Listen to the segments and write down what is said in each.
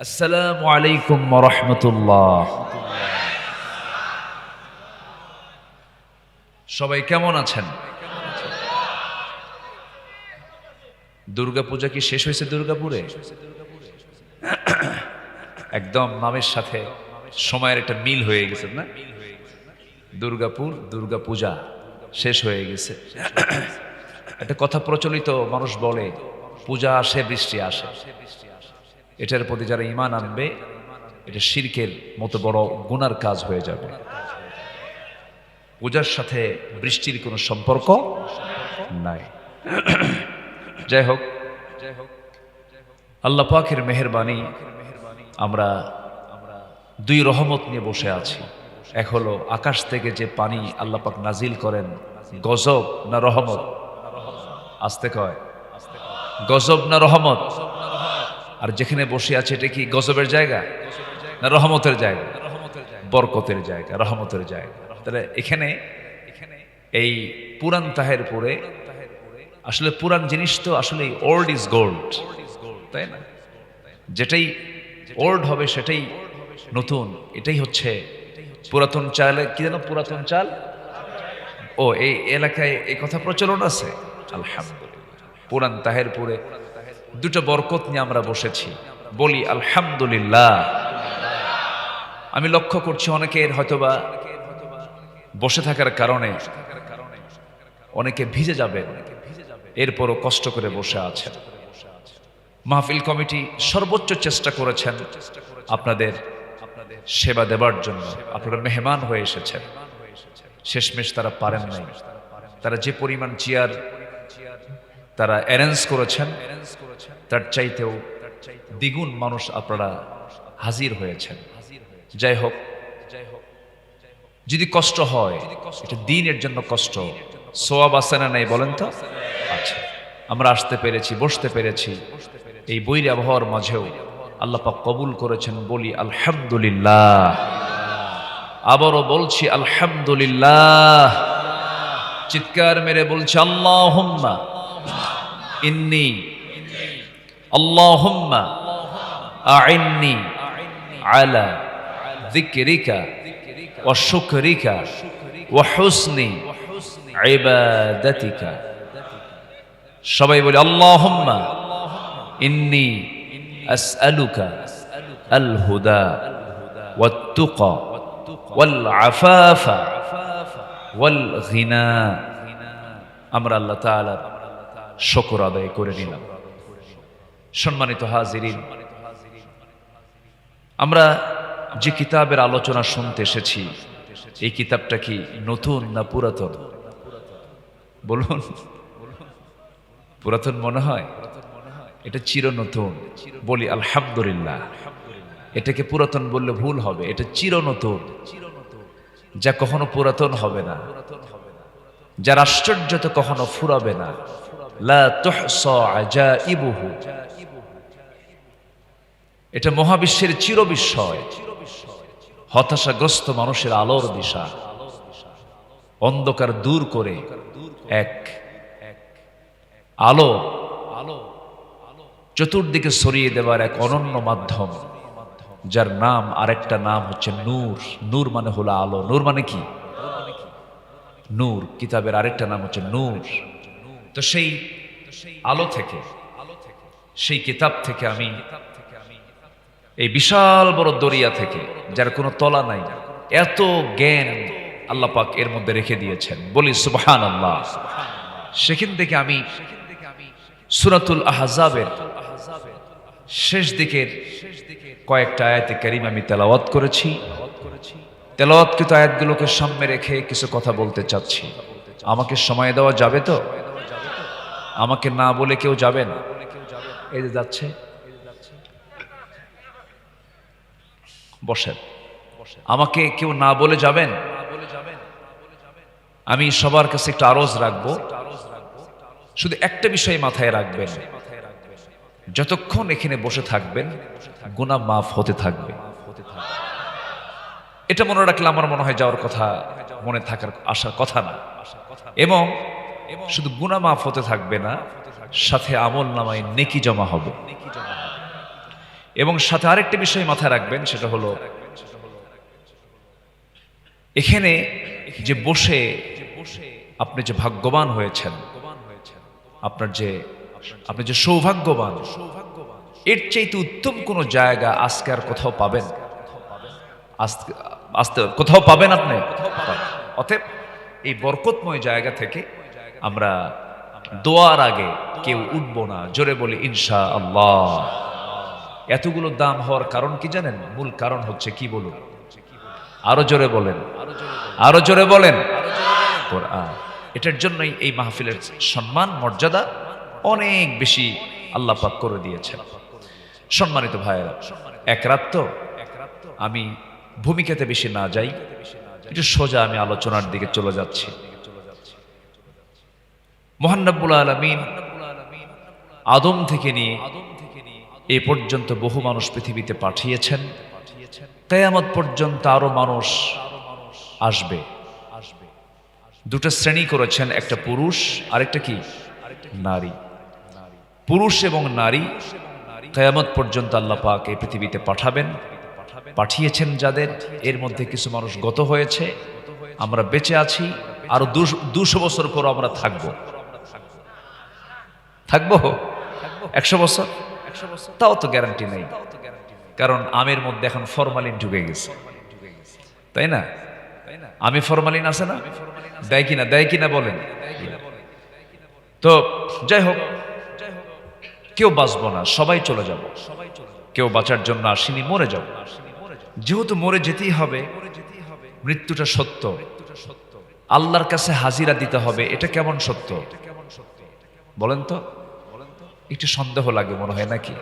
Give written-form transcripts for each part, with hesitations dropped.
আসসালামু আলাইকুম ওয়া রাহমাতুল্লাহ। সবাই কেমন আছেন? দুর্গাপূজা কি শেষ হয়েছে দুর্গাপুরে? একদম নামের সাথে সময়ের একটা মিল হয়ে গেছে না? দুর্গাপুর দুর্গাপূজা শেষ হয়ে গেছে। একটা কথা প্রচলিত, মানুষ বলে পূজা আসে বৃষ্টি আসে। এটার প্রতি যারা ঈমান আনবে, এটা শিরকের মতো বড় গুনার কাজ হয়ে যাবে। পূজার সাথে বৃষ্টির কোনো সম্পর্ক নাই। যাই হোক, আল্লাহ পাকের মেহেরবানি, আমরা দুই রহমত নিয়ে বসে আছি। এক হলো আকাশ থেকে যে পানি আল্লাহ পাক নাজিল করেন, গজব না রহমত? আসতে কয় গজব না রহমত? আর যেখানে বসে আছে এটা কি গজবের জায়গা না রহমতের জায়গা? বরকতের জায়গা, রহমতের জায়গা। তাহলে এখানে এই পুরান তাহেরপুরে, আসলে পুরান জিনিস তো আসলে ওল্ড ইজ গোল্ড, তাই না? যেটাই ওল্ড হবে সেটাই নতুন। এটাই হচ্ছে পুরাতন চাল। কি যেন পুরাতন চাল? ও, এই এলাকায় এই কথা প্রচলন আছে। আলহামদুলিল্লাহ, পুরান তাহেরপুরে দুটো বরকত নিয়ে আমরা বসেছি। বলি আলহামদুলিল্লাহ। আমি লক্ষ্য করছি অনেকের হয়তোবা বসে থাকার কারণে অনেকে ভিজে যাবেন, এরপরও কষ্ট করে বসে আছেন। মাহফিল কমিটি সর্বোচ্চ চেষ্টা করেছেন আপনাদের সেবা দেবার জন্য। আপনারা মেহমান হয়ে এসেছেন, শেষমেশ তারা পারেন নাই। তারা যে পরিমাণ চেয়ার তারা অ্যারেঞ্জ করেছেন, তার চাইতেও দ্বিগুণ মানুষ আপনারা হাজির হয়েছেন। যাই হোক, যদি কষ্ট হয়, এটা দ্বীনের জন্য কষ্ট, সওয়াব আছে না নাই বলেন তো? আচ্ছা, আমরা আসতে পেরেছি, বসতে পেরেছি, এই বৈরী আবহাওয়ার মাঝেও আল্লাহ পাক কবুল করেছেন। বলি আলহামদুলিল্লাহ। আবারও বলছি আলহামদুলিল্লাহ। চিৎকার মেরে বলছি আল্লাহুম্মা ইন্নী, আল্লাহুম্মা আইন্নি আলা যিকরিকা ওয়া শুকরিকা ওয়া হুসনি ইবাদাতিকা। সবাই বলি আল্লাহুম্মা ইন্নী আসআলুকা আল হুদা ওয়াত তুকা ওয়াল আফাফা ওয়াল গিনা। আমরা আল্লাহ তাআলার শুকর আদায় করে নিলাম। সম্মানিত হাজিরিন, আমরা যে কিতাবের আলোচনা শুনতে এসেছি, এই কিতাবটা কি নতুন না পুরাতন? বলুন। পুরাতন মনে হয়? এটা চির নতুন। বলি আলহামদুলিল্লাহ। এটাকে পুরাতন বললে ভুল হবে, এটা চির নতুন, যা কখনো পুরাতন হবে না, যার আশ্চর্য তো কখনো ফুরাবে না। লা তুহসা আজাইবুহু। এটা মহাবিশ্বের চির বিস্ময়, হতাশাগ্রস্ত মানুষের আলোর দিশা, অন্ধকার দূর করে এক আলো চতুর্দিকে ছড়িয়ে দেওয়ার এক অনন্য মাধ্যম, যার নাম, আরেকটা নাম হচ্ছে নূর। নূর মানে হলো আলো। নূর মানে কি? নূর। কিতাবের আরেকটা নাম হচ্ছে নূর। তো সেই আলো থেকে, সেই কিতাব থেকে আমি, এই বিশাল বড় দরিয়া থেকে, যার কোনো তলা নাই, এত জ্ঞান আল্লাহ পাক এর মধ্যে রেখে দিয়েছেন। বলি সুবহানাল্লাহ। সেখান থেকে আমি সূরাতুল আহজাবের শেষ দিকের কয়েকটা আয়াতে কারিমা আমি তেলাওয়াত করেছি। তেলাওয়াতকৃত আয়াতগুলোকে সামনে রেখে কিছু কথা বলতে চাচ্ছি। আমাকে সময় দেওয়া যাবে তো? আমাকে না বলে কেউ যাবেন? এই যে যাচ্ছে, বসেন। আমাকে কেউ না বলে যাবেন? আমি সবার কাছে একটা আরজ রাখবো, শুধু একটা বিষয় মাথায় রাখবেন, যতক্ষণ এখানে বসে থাকবেন গুনাহ মাফ হতে থাকবে। এটা মনে রাখলে আমার মনে হয় যাওয়ার কথা, মনে থাকার আসার কথা না। এবং শুধু গুনাহ মাফ হতে থাকবে না, সাথে আমল নামায় নেকি জমা হবে। এবং সাথে আরেকটা বিষয় মাথায় রাখবেন, সেটা হলো এখানে যে বসে আপনি যে ভাগ্যবান হয়েছেন, আপনি যে সৌভাগ্যবান, এর চাইতে উত্তম কোন জায়গা আজকে আর কোথাও পাবেন? আজকে কোথাও পাবেন আপনি? অতএব এই বরকতময় জায়গা থেকে আমরা দোয়ার আগে কেউ উঠবো না। জোরে বলি ইনশাআল্লাহ। এতগুলো দাম হওয়ার কারণ কি জানেন? মূল কারণ হচ্ছে কি বলুন? আরো জোরে বলেন, আরো জোরে বলেন, কোরআন। এটার জন্যই এই মাহফিলের সম্মান মর্যাদা অনেক বেশি আল্লাহ পাক করে দিয়েছেন। সম্মানিত ভাইয়েরা, এক রাত তো আমি ভূমিকাতে বেশি না যাই, একটু সোজা আমি আলোচনার দিকে চলে যাচ্ছি। মহান রব্বুল আলামিন আদম থেকে নিয়ে এ পর্যন্ত বহু মানুষ পৃথিবীতে পাঠিয়েছেন। কিয়ামত পর্যন্ত আরো মানুষ আসবে। দুটো শ্রেণী করেছেন, একটা পুরুষ, আরেকটা কি? নারী। পুরুষ এবং নারী কিয়ামত পর্যন্ত আল্লাহ পাক এই পৃথিবীতে পাঠাবেন। পাঠিয়েছেন যাদের, এর মধ্যে কিছু মানুষ গত হয়েছে, আমরা বেঁচে আছি, আরো 200 বছর পর আমরা থাকবো 100 বছর, তাও তো গ্যারান্টি নাই, কারণ আমের মধ্যে এখন ফরমালিন ঢুকে গেছে, তাই না? আমি ফরমালিন আছে না, দেয় কিনা বলেন? তো যাই হোক, কেউ বাঁচবো না, সবাই চলে যাব। কেউ বাঁচার জন্য আসেনি, মরে যাব। যেহেতু মরে যেতেই হবে, মৃত্যুটা সত্য, আল্লাহর কাছে হাজিরা দিতে হবে, এটা কেমন সত্য বলেন তো? একটু সন্দেহ লাগে মনে হয় নাকি?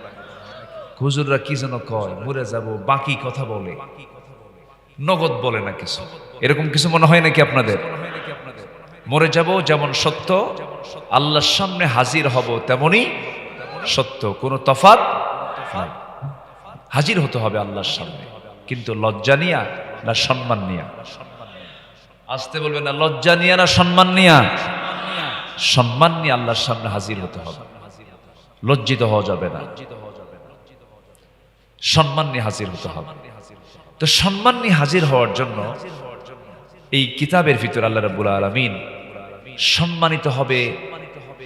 হুজুররা কি যেন কয়, মরে যাব, বাকি কথা বলে, নগদ বলে না কিছু, এরকম কিছু মনে হয় নাকি আপনাদের? মরে যাব যেমন সত্য, আল্লাহর সামনে হাজির হব তেমনি সত্য, কোনো তফাৎ নাই। হাজির হতে হবে আল্লাহর সামনে, কিন্তু লজ্জা নিয়া না সম্মান নিয়া? আসতে বলবেন না, লজ্জা নিয়া না সম্মান নিয়া? সম্মান নিয়ে আল্লাহর সামনে হাজির হতে হবে, লজ্জিত হওয়া যাবে না, সম্মান নিয়ে হাজির হতে হবে। তো সম্মান নিয়ে হাজির হওয়ার জন্য এই কিতাবের ভিতর আল্লাহ রাব্বুল আলামিন সম্মানিত হবে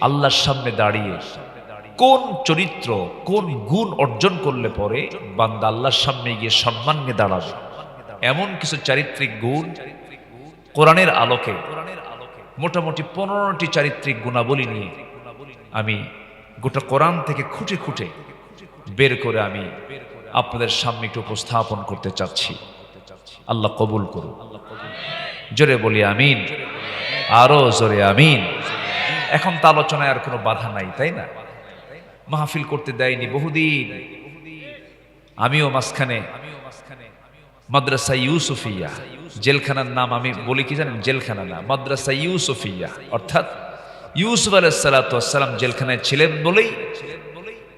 আল্লাহর সামনে দাঁড়িয়ে। কোন চরিত্র, কোন গুণ অর্জন করলে পরে বান্দা আল্লাহর সামনে গিয়ে সম্মান নিয়ে দাঁড়াবে, এমন কিছু চারিত্রিক গুণ কোরআনের আলোকে, মোটামুটি 15টি চারিত্রিক গুণাবলী নিয়ে আমি গোটা কোরআন থেকে খুঁটে খুঁটে বের করে আমি আপনাদের সামনে একটু উপস্থাপন করতে চাচ্ছি। আল্লাহ কবুল করুন। জোরে বলি আমিন, আরো জোরে আমিন। এখন তো আলোচনায় আর কোনো বাধা নাই, তাই না? মাহফিল করতে দেয়নি বহুদিন। আমিও মাঝখানে মাদ্রাসা ইউসুফিয়া, জেলখানার নাম আমি বলি কি জানেন? জেলখানা না, মাদ্রাসা ইউসুফিয়া, অর্থাৎ ইউসুফ আলাইহিস সালাতু ওয়াস সালাম জেলখানায় ছিলেন বলেই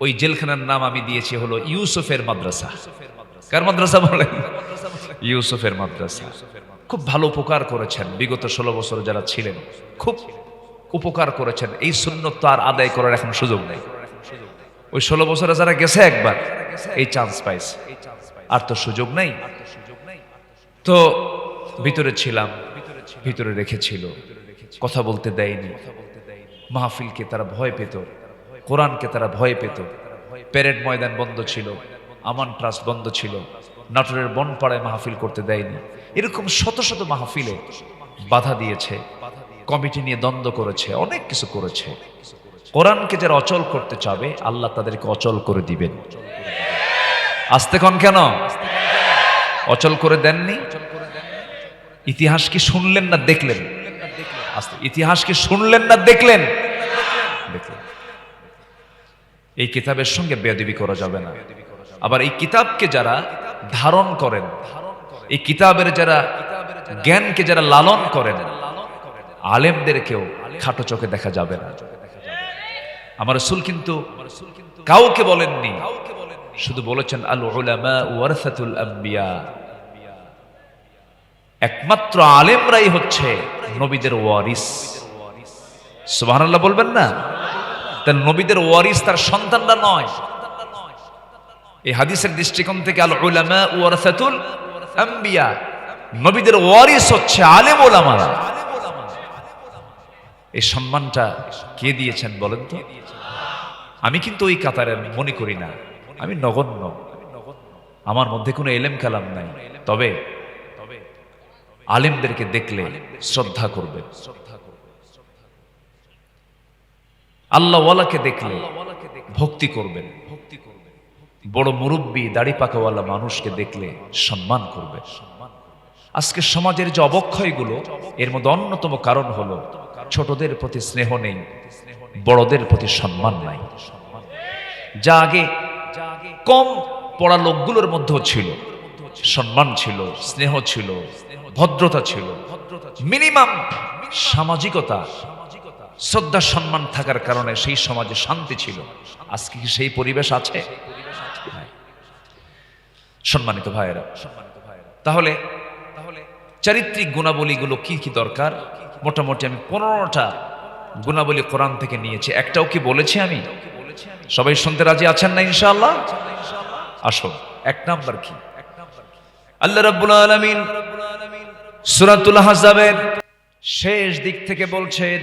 ওই জেলখানার নাম আমি দিয়েছি হলো ইউসুফের মাদ্রাসা। কার মাদ্রাসা বলেন? ইউসুফের মাদ্রাসা। খুব ভালো উপকার করেছেন বিগত 16 বছর যারা ছিলেন, খুব উপকার করেছেন। এই সুন্নত তো আর আদায় করার এখন সুযোগ নেই। ওই 16 বছরে যারা গেছে একবার, এই চান্স পাইছে, আর তো সুযোগ নেই। তো ভিতরে ছিলাম, ভিতরে রেখেছিল, কথা বলতে দেয়নি, মাহফিলকে তারা ভয় পেত, কোরআনকে তারা ভয় পেত। প্যারেড ময়দান বন্ধ ছিল, আমান ট্রাস্ট বন্ধ ছিল, নাটোরের বনপাড়ায় মাহফিল করতে দেয়নি। এরকম শত শত মাহফিলে বাধা দিয়েছে, কমিটি নিয়ে দ্বন্দ্ব করেছে, অনেক কিছু করেছে। কোরআনকে যারা অচল করতে চাবে আল্লাহ তাদেরকে অচল করে দিবেন। আসতে কন কেন? অচল করে দেননি। ইতিহাস কি শুনলেন না দেখলেন? ইতিহাস কি শুনলেন না দেখলেন? এই কিতাবের সঙ্গে বেয়াদবি করা যাবে না। আবার এই কিতাবকে যারা ধারণ করেন, এই কিতাবের যারা জ্ঞানকে যারা লালন করেন, আলেমদেরকেও খাটো চোখে দেখা যাবে না। আমার রাসূল কিন্তু কাউকে বলেননি, শুধু বলেছেন আল উলামা ওয়ারাসাতুল আম্বিয়া, একমাত্র আলেমরাই হচ্ছে নবীদের ওয়ারিস। সুবহানাল্লাহ বলবেন না? তার নবীদের ওয়ারিস তার সন্তানরা নয়। এই হাদিসের দৃষ্টিকোণ থেকে আল উলামা ওয়ারাসাতুল আম্বিয়া, নবীদের ওয়ারিস হচ্ছে আলেম ওলামারা। এই সম্মানটা কে দিয়েছেন বলেন তো? আমি কিন্তু ওই কাতারে মনে করি না, আমি নগণ্য, আমার মধ্যে কোনো এলেম কালাম নাই। তবে আলেমদেরকে দেখলে শ্রদ্ধা করবে, আল্লাহওয়ালাকে দেখলে ভক্তি করবেন, বড় মুরব্বী দাড়ি পাকাওয়ালা মানুষকে দেখলে সম্মান করবে। আজকে সমাজের যে অবক্ষয়গুলো, এর মধ্যে অন্যতম কারণ হলো ছোটদের প্রতি স্নেহ নেই, বড়দের প্রতি সম্মান নাই। যা আগে কম পড়া লোকগুলোর মধ্যেও ছিল, সম্মান ছিল, স্নেহ ছিল, ভদ্রতা ছিল, মিনিমাম সামাজিকতা, শ্রদ্ধা সম্মান থাকার কারণে সেই সমাজে শান্তি ছিল। আজকে কি সেই পরিবেশ আছে? সম্মানিত ভাইয়েরা, তাহলে চারিত্রিক গুণাবলীগুলো কি কি দরকার? মোটামুটি আমি 15টা গুণাবলী কোরআন থেকে নিয়েছি। একটাও কি বলেছি আমি? সবাই শুনতে রাজি আছেন না ইনশাআল্লাহ? আসুন, এক নাম্বার কি? আল্লাহ রাব্বুল আলামিন সূরাতুল আহজাবের শেষ দিক থেকে বলছেন,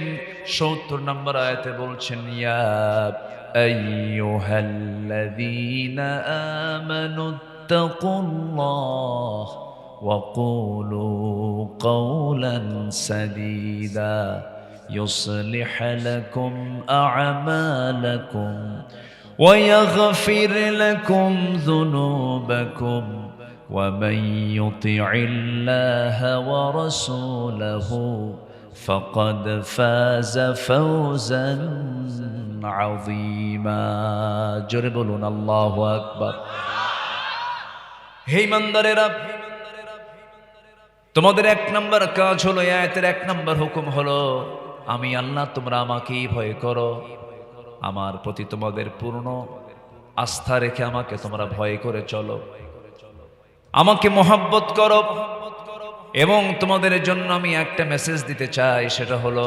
৭০ নম্বর আয়াতে বলছেন, ইয়া আইয়ুহাল্লাযীনা আমানুত্তাকুল্লাহ ওয়া কুলু কাওলান সাদীদা ইউসলিহ লাকুম আ'মালাকুম ওয়া ইয়াগফির লাকুম যুনুবাকুম ومن يطع الله ورسوله فقد فاز فوزا عظيما। জোরে বলুন আল্লাহু আকবার। হে ইমানদারেরা, তোমাদের এক নম্বর কাজ হলো, আয়াতের এক নম্বর হুকুম হলো, আমি আল্লাহ, তোমরা আমাকেই ভয় করো। আমার প্রতি তোমাদের পূর্ণ আস্থা রেখে আমাকে তোমরা ভয় করে চলো, আমাকে মহব্বত করো। এবং তোমাদের জন্য আমি একটা মেসেজ দিতে চাই, সেটা হলো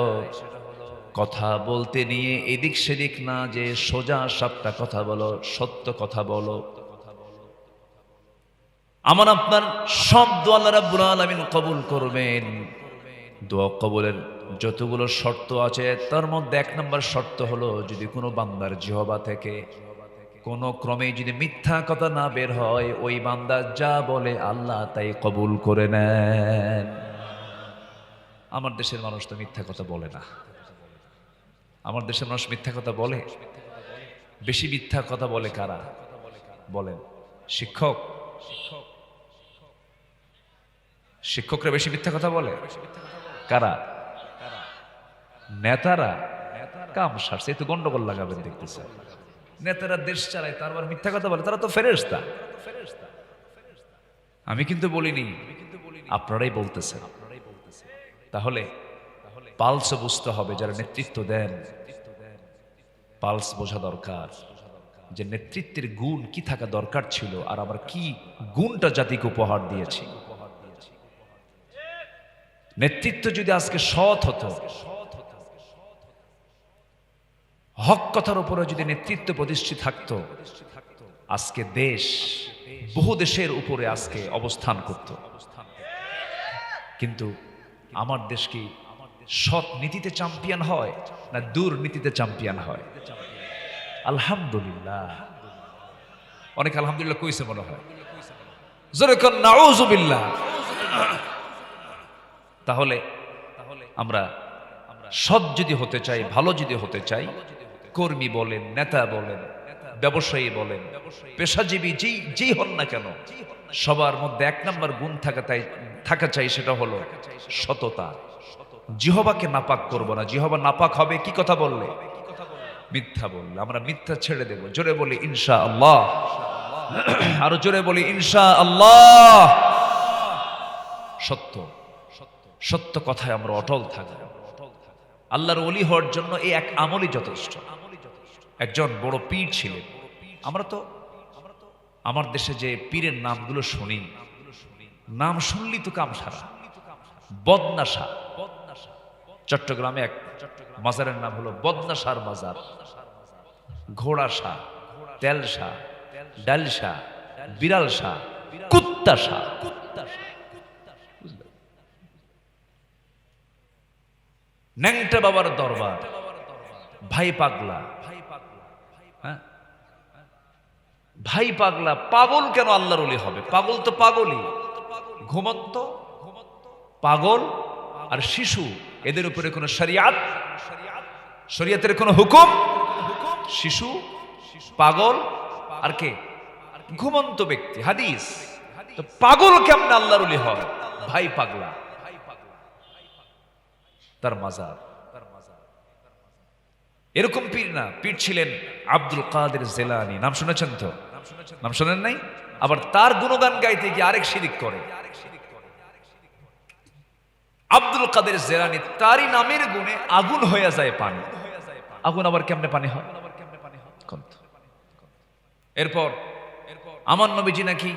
কথা বলতে নিয়ে এদিক সেদিক না, যে সোজা সাপটা কথা বলো, সত্য কথা বলো। আমার আপনার সব দোয়া আল্লাহ রাব্বুল আলামিন কবুল করবেন। দোয়া কবুলের যতগুলো শর্ত আছে, তার মধ্যে এক নম্বর শর্ত হলো, যদি কোনো বান্দার জিহবা থেকে কোনো ক্রমে যদি মিথ্যা কথা না বের হয়, ওই বান্দা যা বলে আল্লাহ তাই কবুল করে নেন। আমার দেশের মানুষ তো মিথ্যা কথা বলে না। আমার দেশের মানুষ মিথ্যা কথা বলে? বেশি মিথ্যা কথা বলে কারা বলেন? শিক্ষক, শিক্ষকরা বেশি মিথ্যা কথা বলে। কারা? নেতারা। কাম সারছে, একটু গন্ডগোল লাগাবেন দেখতেছে। নেতারা দেশ চালায়, তারপর মিথ্যা কথা বলে, তারা তো ফেরেশতা। আমি কিন্তু বলিনি, আপনারাই বলতেছেন। তাহলে পালস বুঝতে হবে, যারা নেতৃত্ব দেন পালস বোঝা দরকার, যে নেতৃত্বের গুণ কি থাকা দরকার ছিল, আর আমার কি গুণটা জাতিকে উপহার দিয়েছি। নেতৃত্ব যদি আজকে সৎ হতো, হক কথার উপরে যদি নেতৃত্ব প্রতিষ্ঠিত থাকতো, আজকে দেশ বহু দেশের উপরে আজকে অবস্থান করত। কিন্তু আমার দেশ কি সৎ নীতিতে চ্যাম্পিয়ন হয় না দুর্নীতিতে চ্যাম্পিয়ন হয়? আলহামদুলিল্লাহ। অনেক আলহামদুলিল্লাহ কইছে মনে হয়, জোরে কোন নাউযুবিল্লাহ। তাহলে আমরা সৎ যদি হতে চাই, ভালো যদি হতে চাই, কর্মী বলেন, নেতা বলেন, ব্যবসায়ী বলেন, পেশাজীবী যেই হন না কেন, সবার মধ্যে এক নম্বর গুণ থাকা চাই, সেটা হলো সততা। জিহবাকে নাপাক করব না। জিহবা নাপাক হবে কি কথা বললে? মিথ্যা বললে। আমরা মিথ্যা ছেড়ে দেব। জোরে বলি ইনশাআল্লাহ। আরো জোরে বলি ইনশাআল্লাহ। সত্য সত্য কথায় আমরা অটল থাকব। আল্লাহর ওলি হওয়ার জন্য এই এক আমলই যথেষ্ট। একজন বড় পীর ছিলেন। আমরা তো আমার দেশে যে পীরের নামগুলো শুনি, নাম শুনলি তো কাম সারা। বদনা শাহ, চট্টগ্রামে এক মাজারের নাম হলো বদনা শাহর মাজার। ঘোড়া শাহ, তেল শাহ, ডালসা, বিড়ালসা, কুত্তাসা। ন্যাংটা বাবার দরবার, ভাই পাগলা। হ্যাঁ, ভাই পাগলা। পাগল কেন আল্লাহর ওলি হবে? পাগল তো পাগলই, ঘুমন্ত পাগল আর শিশু, এদের উপরে কোনো শরিয়াতের কোনো হুকুম? শিশু, পাগল আর কে? ঘুমন্ত ব্যক্তি। হাদিস। তো পাগল কেমন আল্লাহর ওলি হয়? ভাই পাগলা, তার মাজার। এরকম পীর না, পীর ছিলেন আব্দুল কাদের জেলানী। নাম শুনেছেন তো? নাম শোনেন নাই? আবার তার গুণগান গাইতে গিয়ে আরেক শিরিক করে। আব্দুল কাদের জেলানী, তারই নামের গুণে আগুন হয়ে যায় পানি। আগুন আবার কেমনে পানি হয়? এরপর আমার নবীজি নাকি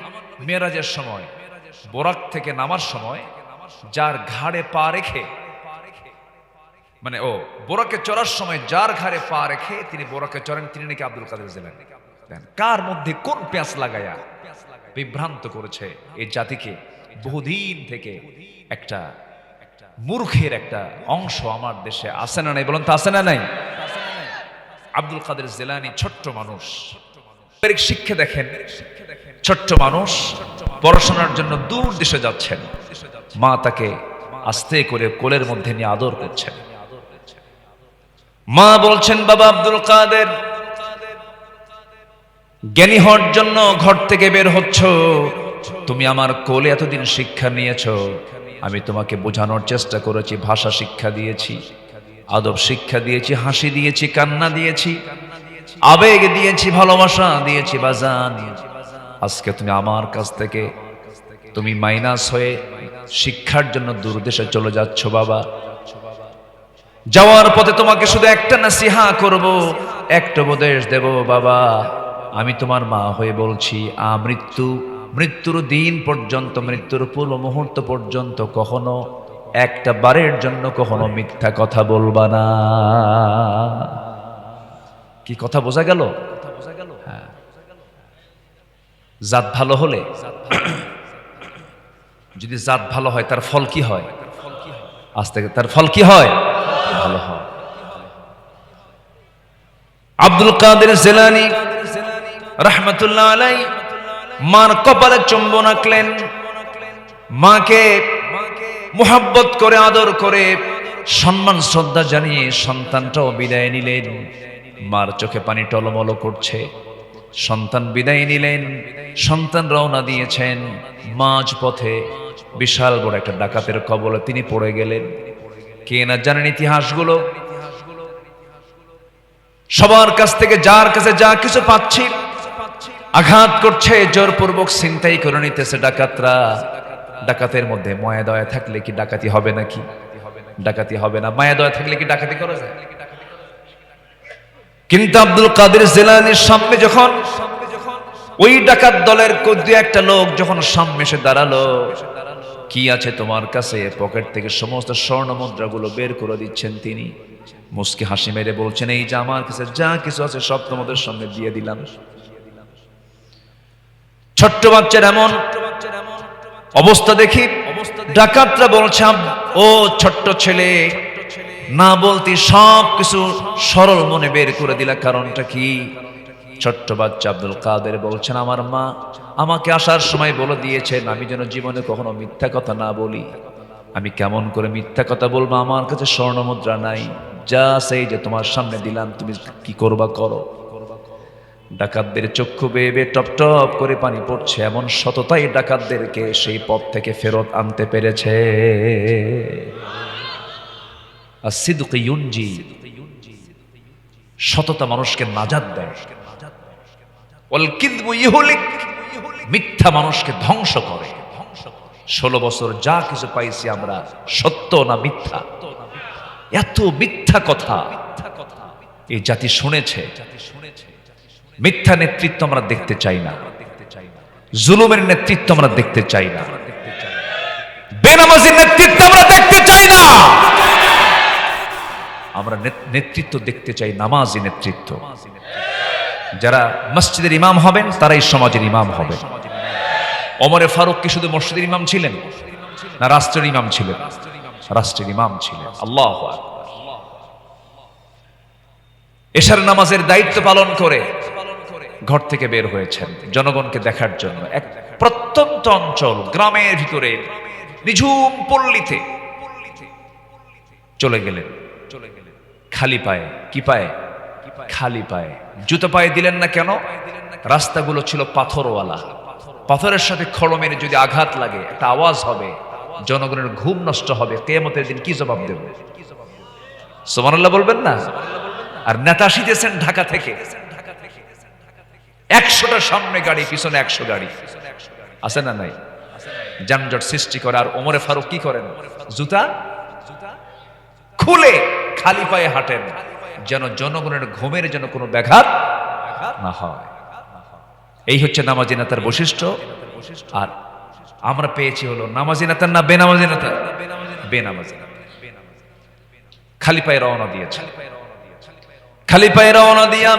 মেরাজের সময়, বোরাক থেকে নামার সময়, যার ঘাড়ে পা রেখে, মানে বোরাকে চড়ার সময় যার ঘাড়ে পা রেখে তিনি বোরাকে চড়েন, তিনি নাকি আব্দুল কাদের জেলানী। কার মধ্যে কোন পেঁয়াজ লাগায়া বিভ্রান্ত করেছে এই জাতিকে। বহুদিন থেকে একটা মূর্খের একটা অংশ আমার দেশে আছে না নাই? বলুন তো, আছে না নাই? আব্দুল কাদের জেলানী ছোট্ট মানুষ, শিক্ষা দেখেন, ছোট্ট মানুষ পড়াশোনার জন্য দূর দেশে যাচ্ছেন। মা তাকে আস্তে করে কোলের মধ্যে নিয়ে আদর করছেন। মা বলছেন, বাবা আব্দুল কাদের, জ্ঞানী হওয়ার জন্য ঘর থেকে বের হচ্ছ, তুমি আমার কোলে এতদিন শিক্ষা নিয়েছ, আমি তোমাকে বোঝানোর চেষ্টা করেছি, ভাষা শিক্ষা দিয়েছি, আদব শিক্ষা দিয়েছি, হাসি দিয়েছি, কান্না দিয়েছি, আবেগ দিয়েছি, ভালোবাসা দিয়েছি। বাজান, আজকে তুমি আমার কাছ থেকে তুমি মাইনাস হয়ে শিক্ষার জন্য দূর দেশে চলে যাচ্ছ। বাবা, যাওয়ার পথে তোমাকে শুধু একটা নাসিহা করব, একটা উপদেশ দেব। বাবা, আমি তোমার মা হয়ে বলছি, মৃত্যুর দিন পর্যন্ত, মৃত্যুর পূর্ব মুহূর্ত পর্যন্ত কখনো একটা বারের জন্য কখনো মিথ্যা কথা বলবা না। কি কথা বোঝা গেল? হ্যাঁ। জাত ভালো হলে, যদি জাত ভালো হয় তার ফল কি হয়? আজ থেকে তার ফল কি হয়? ভালো হয়। আব্দুল কাদের জেলানী রাহমাতুল্লাহ আলাইহি মার কপালে চুম্বন আঁকলেন, মাকে মুহাব্বত করে, আদর করে, সম্মান শ্রদ্ধা জানিয়ে সন্তানটাও বিদায় নিলেন। মার চোখে পানি টলমল করছে। সন্তান বিদায় নিলেন, সন্তান রওনা দিয়েছেন। মাঝ পথে বিশাল বড় একটা ডাকাতের কবলে তিনি পড়ে গেলেন। কে না জানেন ইতিহাসগুলো? সবার কাছ থেকে, যার কাছে যা কিছু পাচ্ছি, আঘাত করছে, জোরপূর্বক ছিনতাই করে নিতেছে ডাকাতরা। ডাকাতের মধ্যে মায়া দয়া থাকলে কি ডাকাতি হবে নাকি? ডাকাতি হবে না। মায়া দয়া থাকলে কি ডাকাতি করা যায়? কিন্তু আব্দুল কাদের জেলানীর সামনে যখন ওই ডাকাত দলের দু একটা লোক যখন সামনে এসে দাঁড়ালো, কি আছে তোমার কাছে? পকেট থেকে সমস্ত স্বর্ণ মুদ্রাগুলো বের করে দিচ্ছেন তিনি। মুস্কি হাসি মেরে বলছেন, এই যে আমার কাছে যা কিছু আছে সব তোমাদের সামনে দিয়ে দিলাম। ছোট্ট বাচ্চার এমন অবস্থা দেখি ডাকাতরা বলছে, ও ছোট্ট ছেলে, না বলতে সব কিছু সরল মনে বের করে দিলা, কারণটা কি? ছোট্ট বাচ্চা আব্দুল কাদের বলছেন, আমার মা আমাকে আসার সময় বলে দিয়েছেন আমি যেন জীবনে কখনো মিথ্যা কথা না বলি। আমি কেমন করে মিথ্যা কথা বলবো? আমার কাছে স্বর্ণ মুদ্রা নাই, যা সেই যে তোমার সামনে দিলাম, তুমি কি করবা করো। ডাকাতদের চক্ষু বেয়ে বেয়ে টপ টপ করে পানি পড়ছে। এমন সততাই ডাকাতদেরকে সেই পথ থেকে ফেরত আনতে পেরেছে। as-sidq yunji, সততা মানুষকে নাজাত দেয়। ওয়াল কিযবু ইহলিক, মিথ্যা মানুষকে ধ্বংস করে। 16 বছর যা কিছু পাইছি আমরা, সত্য না মিথ্যা, এত মিথ্যা কথা এই জাতি শুনেছে। মিথ্যা নেতৃত্ব আমরা দেখতে চাই না, জুলুমের নেতৃত্ব আমরা দেখতে চাই না, বেনামাজির নেতৃত্ব আমরা দেখতে চাই না। আমরা নেতৃত্ব দেখতে চাই, নামাজি নেতৃত্ব। যারা মসজিদের ইমাম হবেন তারাই সমাজের ইমাম হবে। ওমরে ফারুক কি শুধু মসজিদের ইমাম ছিলেন, না রাষ্ট্রের ইমাম ছিলেন? রাষ্ট্রের ইমাম ছিলেন। আল্লাহু আকবার। এশার নামাজের দায়িত্ব পালন করে ঘর থেকে বের হয়েছেন জনগণকে দেখার জন্য। এক প্রত্যন্ত অঞ্চল, গ্রামের ভিতরে নিঝুম পল্লীতে চলে গেলেন খালি পায়ে। কি পায়ে? খালি পায়ে। জুতো পায়ে দিলেন না কেন? রাস্তাগুলো ছিল পাথরওয়ালা। পাথরের সাথে খড়মের যদি আঘাত লাগে একটা আওয়াজ হবে, জনগণের ঘুম নষ্ট হবে। কিয়ামতের দিন কি জবাব দেব? সুবহানাল্লাহ বলবেন না? আর নেতা আসিতেছেন ঢাকা থেকে, 100টা সামনে গাড়ি, পিছনে 100 গাড়ি, আছে না নাই? যানজট সৃষ্টি করে। আর ওমরে ফারুক কি করেন? জুতা খুলে খালি পায়ে হাঁটেন, যেন জনগণের ঘুমের যেন কোনো ব্যাঘাত না হয়। এই হচ্ছে নামাজি নেতার বৈশিষ্ট্য। আর আমরা পেয়েছি হলো নামাজি নেতার না বেনামাজি নেতা? বেনামাজি নেতা। খালি পায়ে রওনা দিয়েছে। খালি পায়ে রওনা দিয়া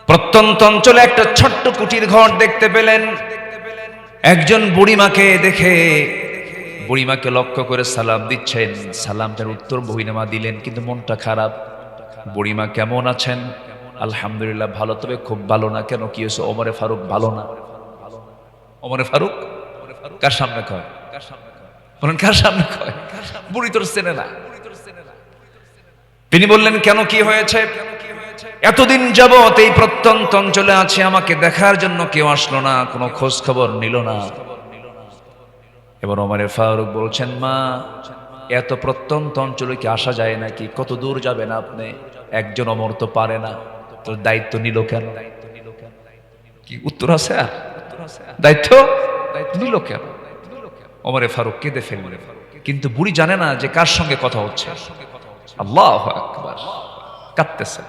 প্রত্যন্ত অঞ্চলে একটা ছোট্ট কুটির ঘর দেখতে পেলেন। একজন বুড়িমাকে দেখে বুড়িমাকে লক্ষ্য করে সালাম দিচ্ছেন। সালামটার উত্তর বহিনামা দিলেন, কিন্তু মনটা খারাপ। বুড়িমা কেমন আছেন? আলহামদুলিল্লাহ ভালো। তবে খুব ভালো না। কেন, কি হয়েছে? ওমরে ফারুক ভালো না। ওমরে ফারুক কার সামনে কয়? বলেন কার সামনে কয়? বুড়ি তোর চেনে না। তিনি বললেন কেন, কি হয়েছে? এতদিন যাবত এই প্রত্যন্ত অঞ্চলে আছে, আমাকে দেখার জন্য কেউ আসলো না, কোনো খোঁজ খবর নিল না। এবার ওমরে ফারুক বলছেন, মা এত প্রত্যন্ত অঞ্চলে কি আসা যায় নাকি? কত দূর যাবেন আপনি? একজন অমর তো পারে না, তোর দায়িত্ব নিল কেন? কি উত্তর আছে? আর দায়িত্ব নিল কেন? ওমরে ফারুক কেঁদে ফেললেন। কিন্তু বুড়ি জানে না যে কার সঙ্গে কথা হচ্ছে। আল্লাহু আকবার। কাঁদতেছে,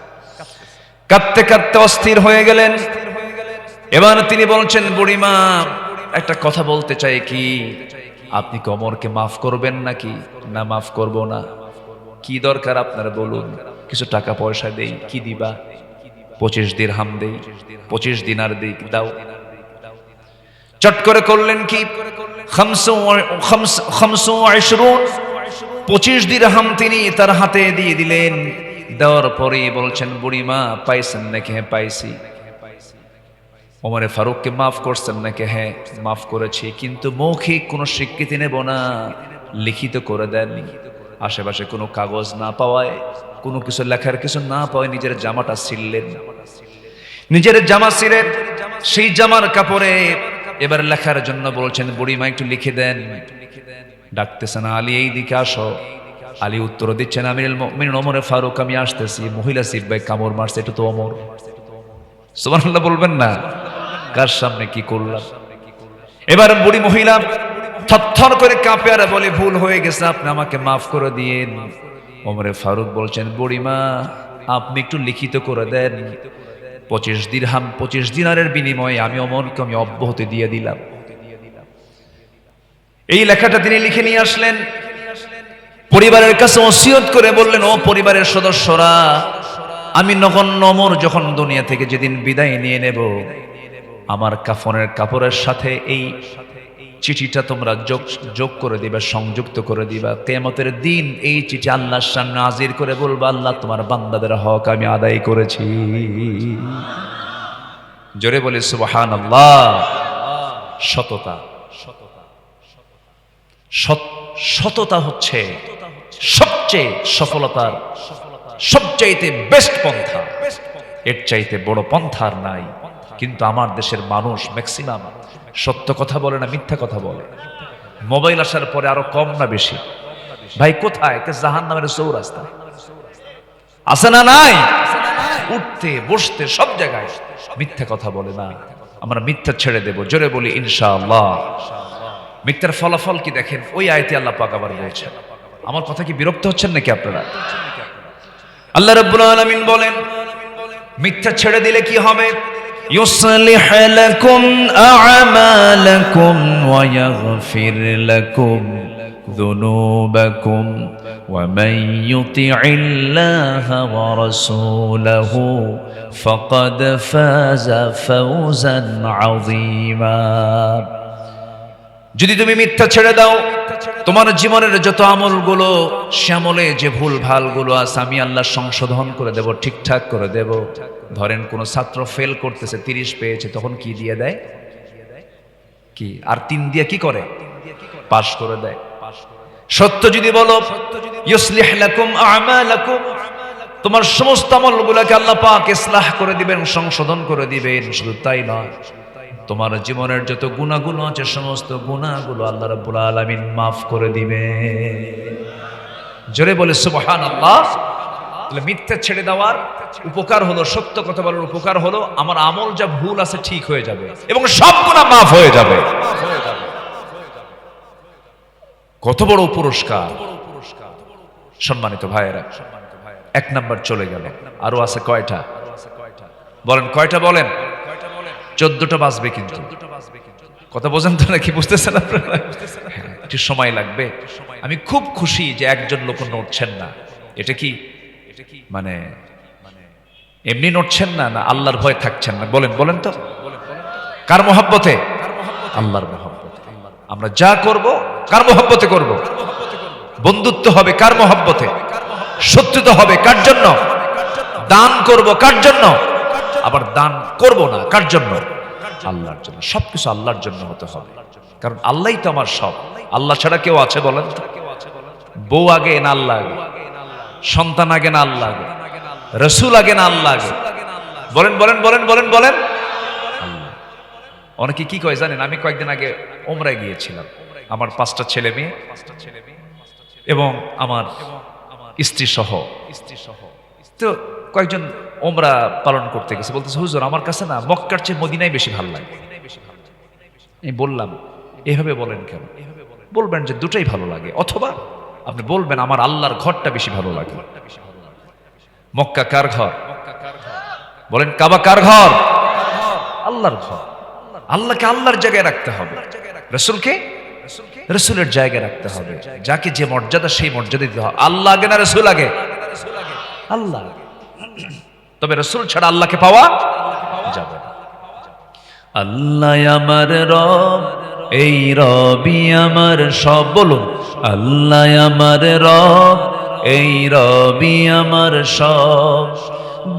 কাঁদতে কাঁদতে অস্থির হয়ে গেলেন। এবার তিনি বলছেন, বুড়িমা একটা কথা বলতে চাই, কি আপনি কি ওমরকে মাফ করবেন নাকি? না, মাফ করব না। কি দরকার আপনার বলুন, কিছু টাকা পয়সা দেই। কি দিবা? 25 দিরহাম দেই, 25 দিনার দেই, দাও। চট করে করলেন কি, 25 দিরহাম তিনি তার হাতে দিয়ে দিলেন। দেওয়ার পরে বলছেন, বুড়িমা পাইছেন নাকি? হ্যাঁ পাইছি। ওমরে ফারুককে মাফ করছেন নাকি? হ্যাঁ মাফ করেছি, কিন্তু মৌখিক কোনো স্বীকৃতি নেব না, লিখিত করে দেন। আশেপাশে কোনো কাগজ না পাওয়ায়, কোনো কিছু লেখার কিছু না পাওয়ায় নিজের জামাটা ছিঁড়লেন। নিজের জামা ছিঁড়ে সেই জামার কাপড়ে এবার লেখার জন্য বলছেন, বুড়িমা একটু লিখে দেন। ডাকতেছেন, আলী এই দিকে আসো। আলী উত্তর দিচ্ছেন, আমিরুল মুমিনিন ওমরে ফারুক, আমি আসতেছি। মহিলা সিপাই কামড় মারছে, এটা তো ওমর। সুবহানাল্লাহ বলবেন না? কার সামনে কি করলাম? এবার বুড়ি মহিলা থরথর করে কাঁপে আর বলে, ভুল হয়ে গেছে, আপনি আমাকে মাফ করে দিন। ওমরে ফারুক বলছেন, বুড়িমা আপনি একটু লিখিত করে দেন। 25 দিরহাম 25 দিনারের বিনিময়ে আমি ওমরকে আমি অব্যাহতি দিয়ে দিলাম। এই লেখাটা তিনি লিখে নিয়ে আসলেন, পরিবারের কাছে ওসিয়ত করে বললেন, ও পরিবারের সদস্যরা, আমি নগণ্য ওমর যখন দুনিয়া থেকে যেদিন বিদায় নিয়ে নেব, আমার কাফনের কাপড়ের সাথে এই চিঠিটা তোমরা যোগ করে দিবা, সংযুক্ত করে দিবা। কিয়ামতের দিন এই চিঠি আল্লাহর সামনে হাজির করে বলবা, আল্লাহ তোমার বান্দাদের হক আমি আদায় করেছি। জোরে বলি সুবহানাল্লাহ। সততা, সততা হচ্ছে সবচেয়ে সফলতার সবচাইতে বেস্ট পন্থা। এর চাইতে বড় পন্থা আর নাই। কিন্তু আমার দেশের মানুষ ম্যাক্সিমাম সত্য কথা বলে না, মিথ্যা কথা বলে। মোবাইল আসার পরে আরো কম না বেশি? ভাই কোথায় জাহান্নামের চৌরাস্তা আছে না নাই? উঠতে বসতে সব জায়গায় মিথ্যা কথা বলে না। আমরা মিথ্যা ছেড়ে দেব, জোরে বলি ইনশাআল্লাহ। মিথ্যার ফলাফল কি দেখেন, ওই আয়াতে আল্লাহ পাক আবার বলছেন। আমার কথা কি বিরক্ত হচ্ছেন নাকি আপনারা? আল্লাহ রাব্বুল আলামিন বলেন, মিথ্যা ছেড়ে দিলে কি হবে? يصلح لكم أعمالكم ويغفر لكم ذنوبكم ومن يطع الله ورسوله فقد فاز فوزا عظيما। যদি তুমি মিথ্যা ছেড়ে দাও, তোমার জীবনের যত আমলগুলো শ্যামলে যে ভুল ভালগুলো আছে আমি আল্লাহ সংশোধন করে দেব, ঠিকঠাক করে দেব। ধরেন কোন ছাত্র ফেল করতেছে, 30 পেয়েছে, তখন কি দিয়ে দেয়? কি আর 3 দিয়ে কি করে? পাস করে দেয়। সত্য যদি বলো, ইউসলিহ লাকুম আমালাকুম, তোমার সমস্ত আমলগুলোকে আল্লাহ পাক ইসলাহ করে দিবেন, সংশোধন করে দিবেন। শুধু তাই নয়, তোমার জীবনের যত গুনাহগুলো আছে সমস্ত গুনাহগুলো আল্লাহ রাব্বুল আলামিন মাফ করে দিবেন। জোরে বলে সুবহানাল্লাহ। তাহলে মিথ্যা ছেড়ে দেওয়ার উপকার হলো, সত্য কথা বলার উপকার হলো, আমার আমল যা ভুল আছে ঠিক হয়ে যাবে এবং সব গুনাহ মাফ হয়ে যাবে। কত বড় পুরস্কার সম্মানিত ভাইয়েরা। 1 নাম্বার চলে গেল, আরো আছে কয়টা? বলেন কয়টা? বলেন 14টা বাজবে, কিন্তু কথা বোঝেন তো নাকি? বুঝতেছেন আপনারা? একটু সময় লাগবে। আমি খুব খুশি যে একজন লোক নড়ছেন না। এটা কি মানে এমনি নড়ছেন না, না আল্লাহর ভয় থাকছেন না? বলেন বলেন তো, কার মহব্বতে? আল্লাহর মহব্বতে। আমরা যা করব কার মহব্বতে করব? বন্ধুত্ব হবে কার মহব্বতে? শত্রুতা হবে কার জন্য? দান করব কার জন্য? আবার দান করব না কার জন্য? আল্লাহর জন্য। সবকিছু আল্লাহর জন্য হতে হবে, কারণ আল্লাহই তো আমার সব। আল্লাহ ছাড়া কেউ আছে বলেন? বউ আগে না আল্লাহ আগে? সন্তান আগে না আল্লাহ আগে? রসুল আগে না আল্লাহ আগে? বলেন বলেন বলেন বলেন বলেন। আল্লাহ। অনেকে কি কয় জানেন? আমি কয়েকদিন আগে ওমরায় গিয়েছিলাম, আমার 5টা ছেলে মেয়ে এবং আমার স্ত্রী সহ। তো কয়েকজন ওমরা পালন করতে গেছে, বলতেছে হুজুর আমার কাছে না মক্কার চেয়ে মদিনাই বেশি ভালো লাগে। আমি বললাম এভাবে বলেন কেন? বলবেন যে দুটাই ভালো লাগে, অথবা আপনি বলবেন আমার আল্লাহর ঘরটা বেশি ভালো লাগে। মক্কা কার ঘর? বলেন কাবা কার ঘর? আল্লাহর ঘর। আল্লাহকে আল্লাহর জায়গায় রাখতে হবে, রসুলকে রসুলের জায়গায় রাখতে হবে। যাকে যে মর্যাদা সেই মর্যাদা দিতে হবে। আল্লাহ আগে না রসুল আগে? আল্লাহ। তবে রসুল ছাড়া আল্লাহকে পাওয়া যাবে না। আল্লাহ আমার রব, এই রবি আমার সব। বলুন আল্লাহ আমার রব, এই রবি আমার সব।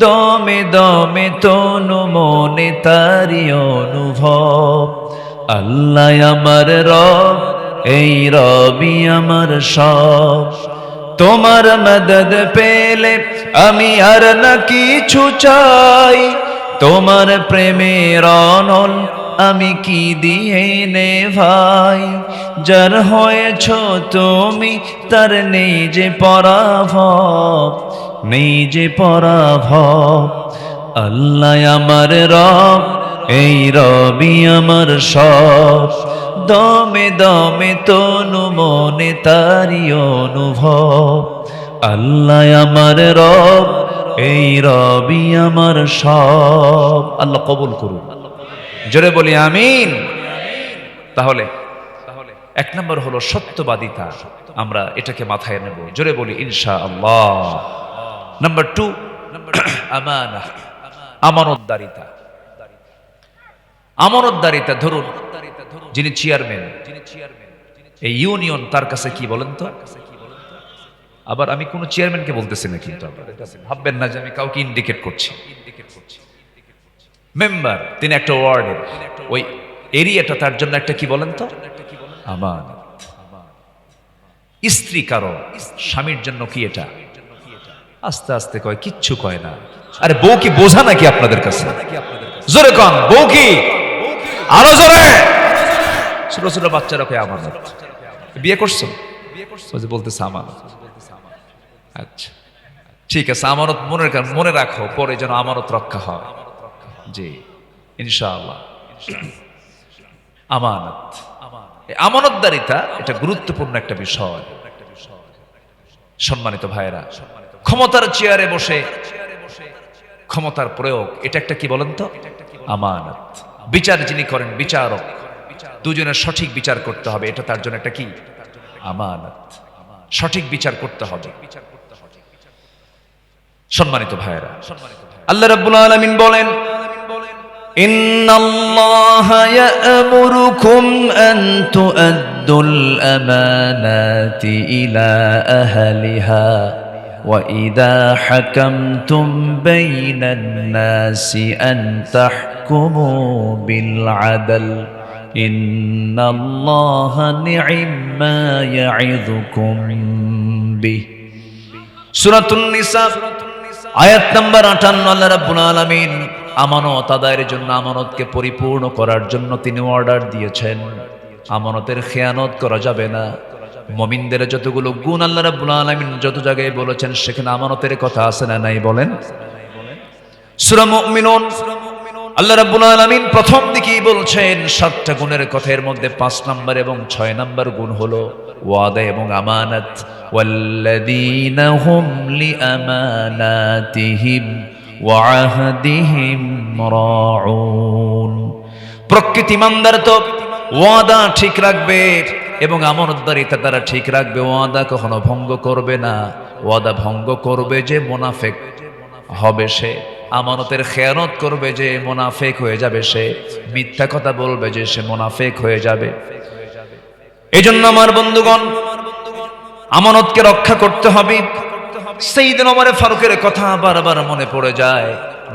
দমে দমে তনু মনে তারি অনুভব। আল্লাহ আমার রব, এই রবি আমার সব। তোমার মদদ পেলে আমি আর না কিছু চাই, তোমার প্রেমের অনল আমি কি দিয়ে নে ভাই। যার হয়েছ তুমি তার নেই যে পরাভব, নেই যে পরাভব। আল্লাহ আমার রব, এই রবি আমার সব। দমে দমে তনু মনে তারি অনুভব। আল্লাহ আমার রব, এই রবি আমার সব। আল্লাহ কবুল করুন, জোরে বলি আমিন। তাহলে 1 নম্বর হলো সত্যবাদিতা, আমরা এটাকে মাথায় নেব। জোরে বলি ইনশাআল্লাহ। নাম্বার 2 আমানা, আমানতদারিতা। আমানতদারিতা, ধরুন যিনি চেয়ারম্যান এই ইউনিয়ন, তার কাছে কি বলেন তো? আবার আমি কোন চেয়ারম্যানকে বলতেছি না, কিন্তু ভাববেন না যে আমি কাউকে ইন্ডিকেট করছি। মেম্বার, তিনি একটা ওয়ার্ডের, ওই এরিয়াটা তার জন্য একটা কি বলেন তো? আমানত। স্ত্রী কারো স্বামীর জন্য কি এটা? আস্তে আস্তে কয়, কিচ্ছু কয় না। আরে বউ কি বোঝা নাকি আপনাদের কাছে? জোরে কন, বউ কি? আরো জোরে। ছোট ছোট বাচ্চারা কয় আমানত। বিয়ে করছো? বলতেছে আমানত। আচ্ছা ঠিক আছে, আমানত মনে রাখো, পরে যেন আমানত রক্ষা হয়। জি ইনশাআল্লাহ। আমানত, আমানতদারিতা এটা গুরুত্বপূর্ণ একটা বিষয়। সম্মানিত ভাইয়েরা, ক্ষমতার চেয়ারে বসে ক্ষমতার প্রয়োগ, এটা একটা কি বলেন তো? আমানত। বিচার যিনি করেন, বিচারক, দুজনের সঠিক বিচার করতে হবে, এটা তার জন্য একটা কি? আমানত। সঠিক বিচার করতে হবে। সম্মানিত ভাইয়েরা, আল্লাহ রাব্বুল আলামিন বলেন, ইন্নাল্লাহা ইয়া'মুরুকুম আন তু'আদ্দুল আমানাতি ইলা আহলিহা ওয়া ইযা হাকামতুম বাইনান নাসি আন তাহকুমু বিল আদল ইন্নাল্লাহা নি'ম্মা ইয়া'ইযুকুম বিহি। সূরাতুন নিসা আয়াত নাম্বার 58। আল্লাহ রাব্বুল আলামিন আমানত আদায়ের জন্য, আমানতকে পরিপূর্ণ করার জন্য তিনি অর্ডার দিয়েছেন। আমানতের খেয়ানত করা যাবে না। মুমিনদের যতগুলো গুণ আল্লাহ রাব্বুল আলামিন যত জায়গায় বলেছেন, সেখানে আমানতের কথা আছে না নাই বলেন? সূরা মুমিনুন আল্লাহ রাব্বুল আলামিন প্রথম দিকেই বলছেন 7টা গুণের কথা। এর মধ্যে 5 নাম্বার এবং 6 নাম্বার গুণ হলো ওয়াদা এবং আমানত। ওয়াল্লাযীনা হুম লিআমানাতিহিম ওয়া আহদিহিম রাউন। প্রকৃত ঈমানদার তো ওয়াদা ঠিক রাখবে এবং আমানতদারিতা তারা ঠিক রাখবে। ওয়াদা কখনো ভঙ্গ করবে না। ওয়াদা ভঙ্গ করবে যে মুনাফিক হবে সে, আমানতের খেয়ানত করবে যে মুনাফিক হয়ে যাবে সে, মিথ্যা কথা বলবে যে সে মুনাফিক হয়ে যাবে। এজন্য আমার বন্ধুগণ, আমানতকে রক্ষা করতে হবে। সাইয়েদনা ওমর ফারুকের কথা বারবার মনে পড়ে যায়।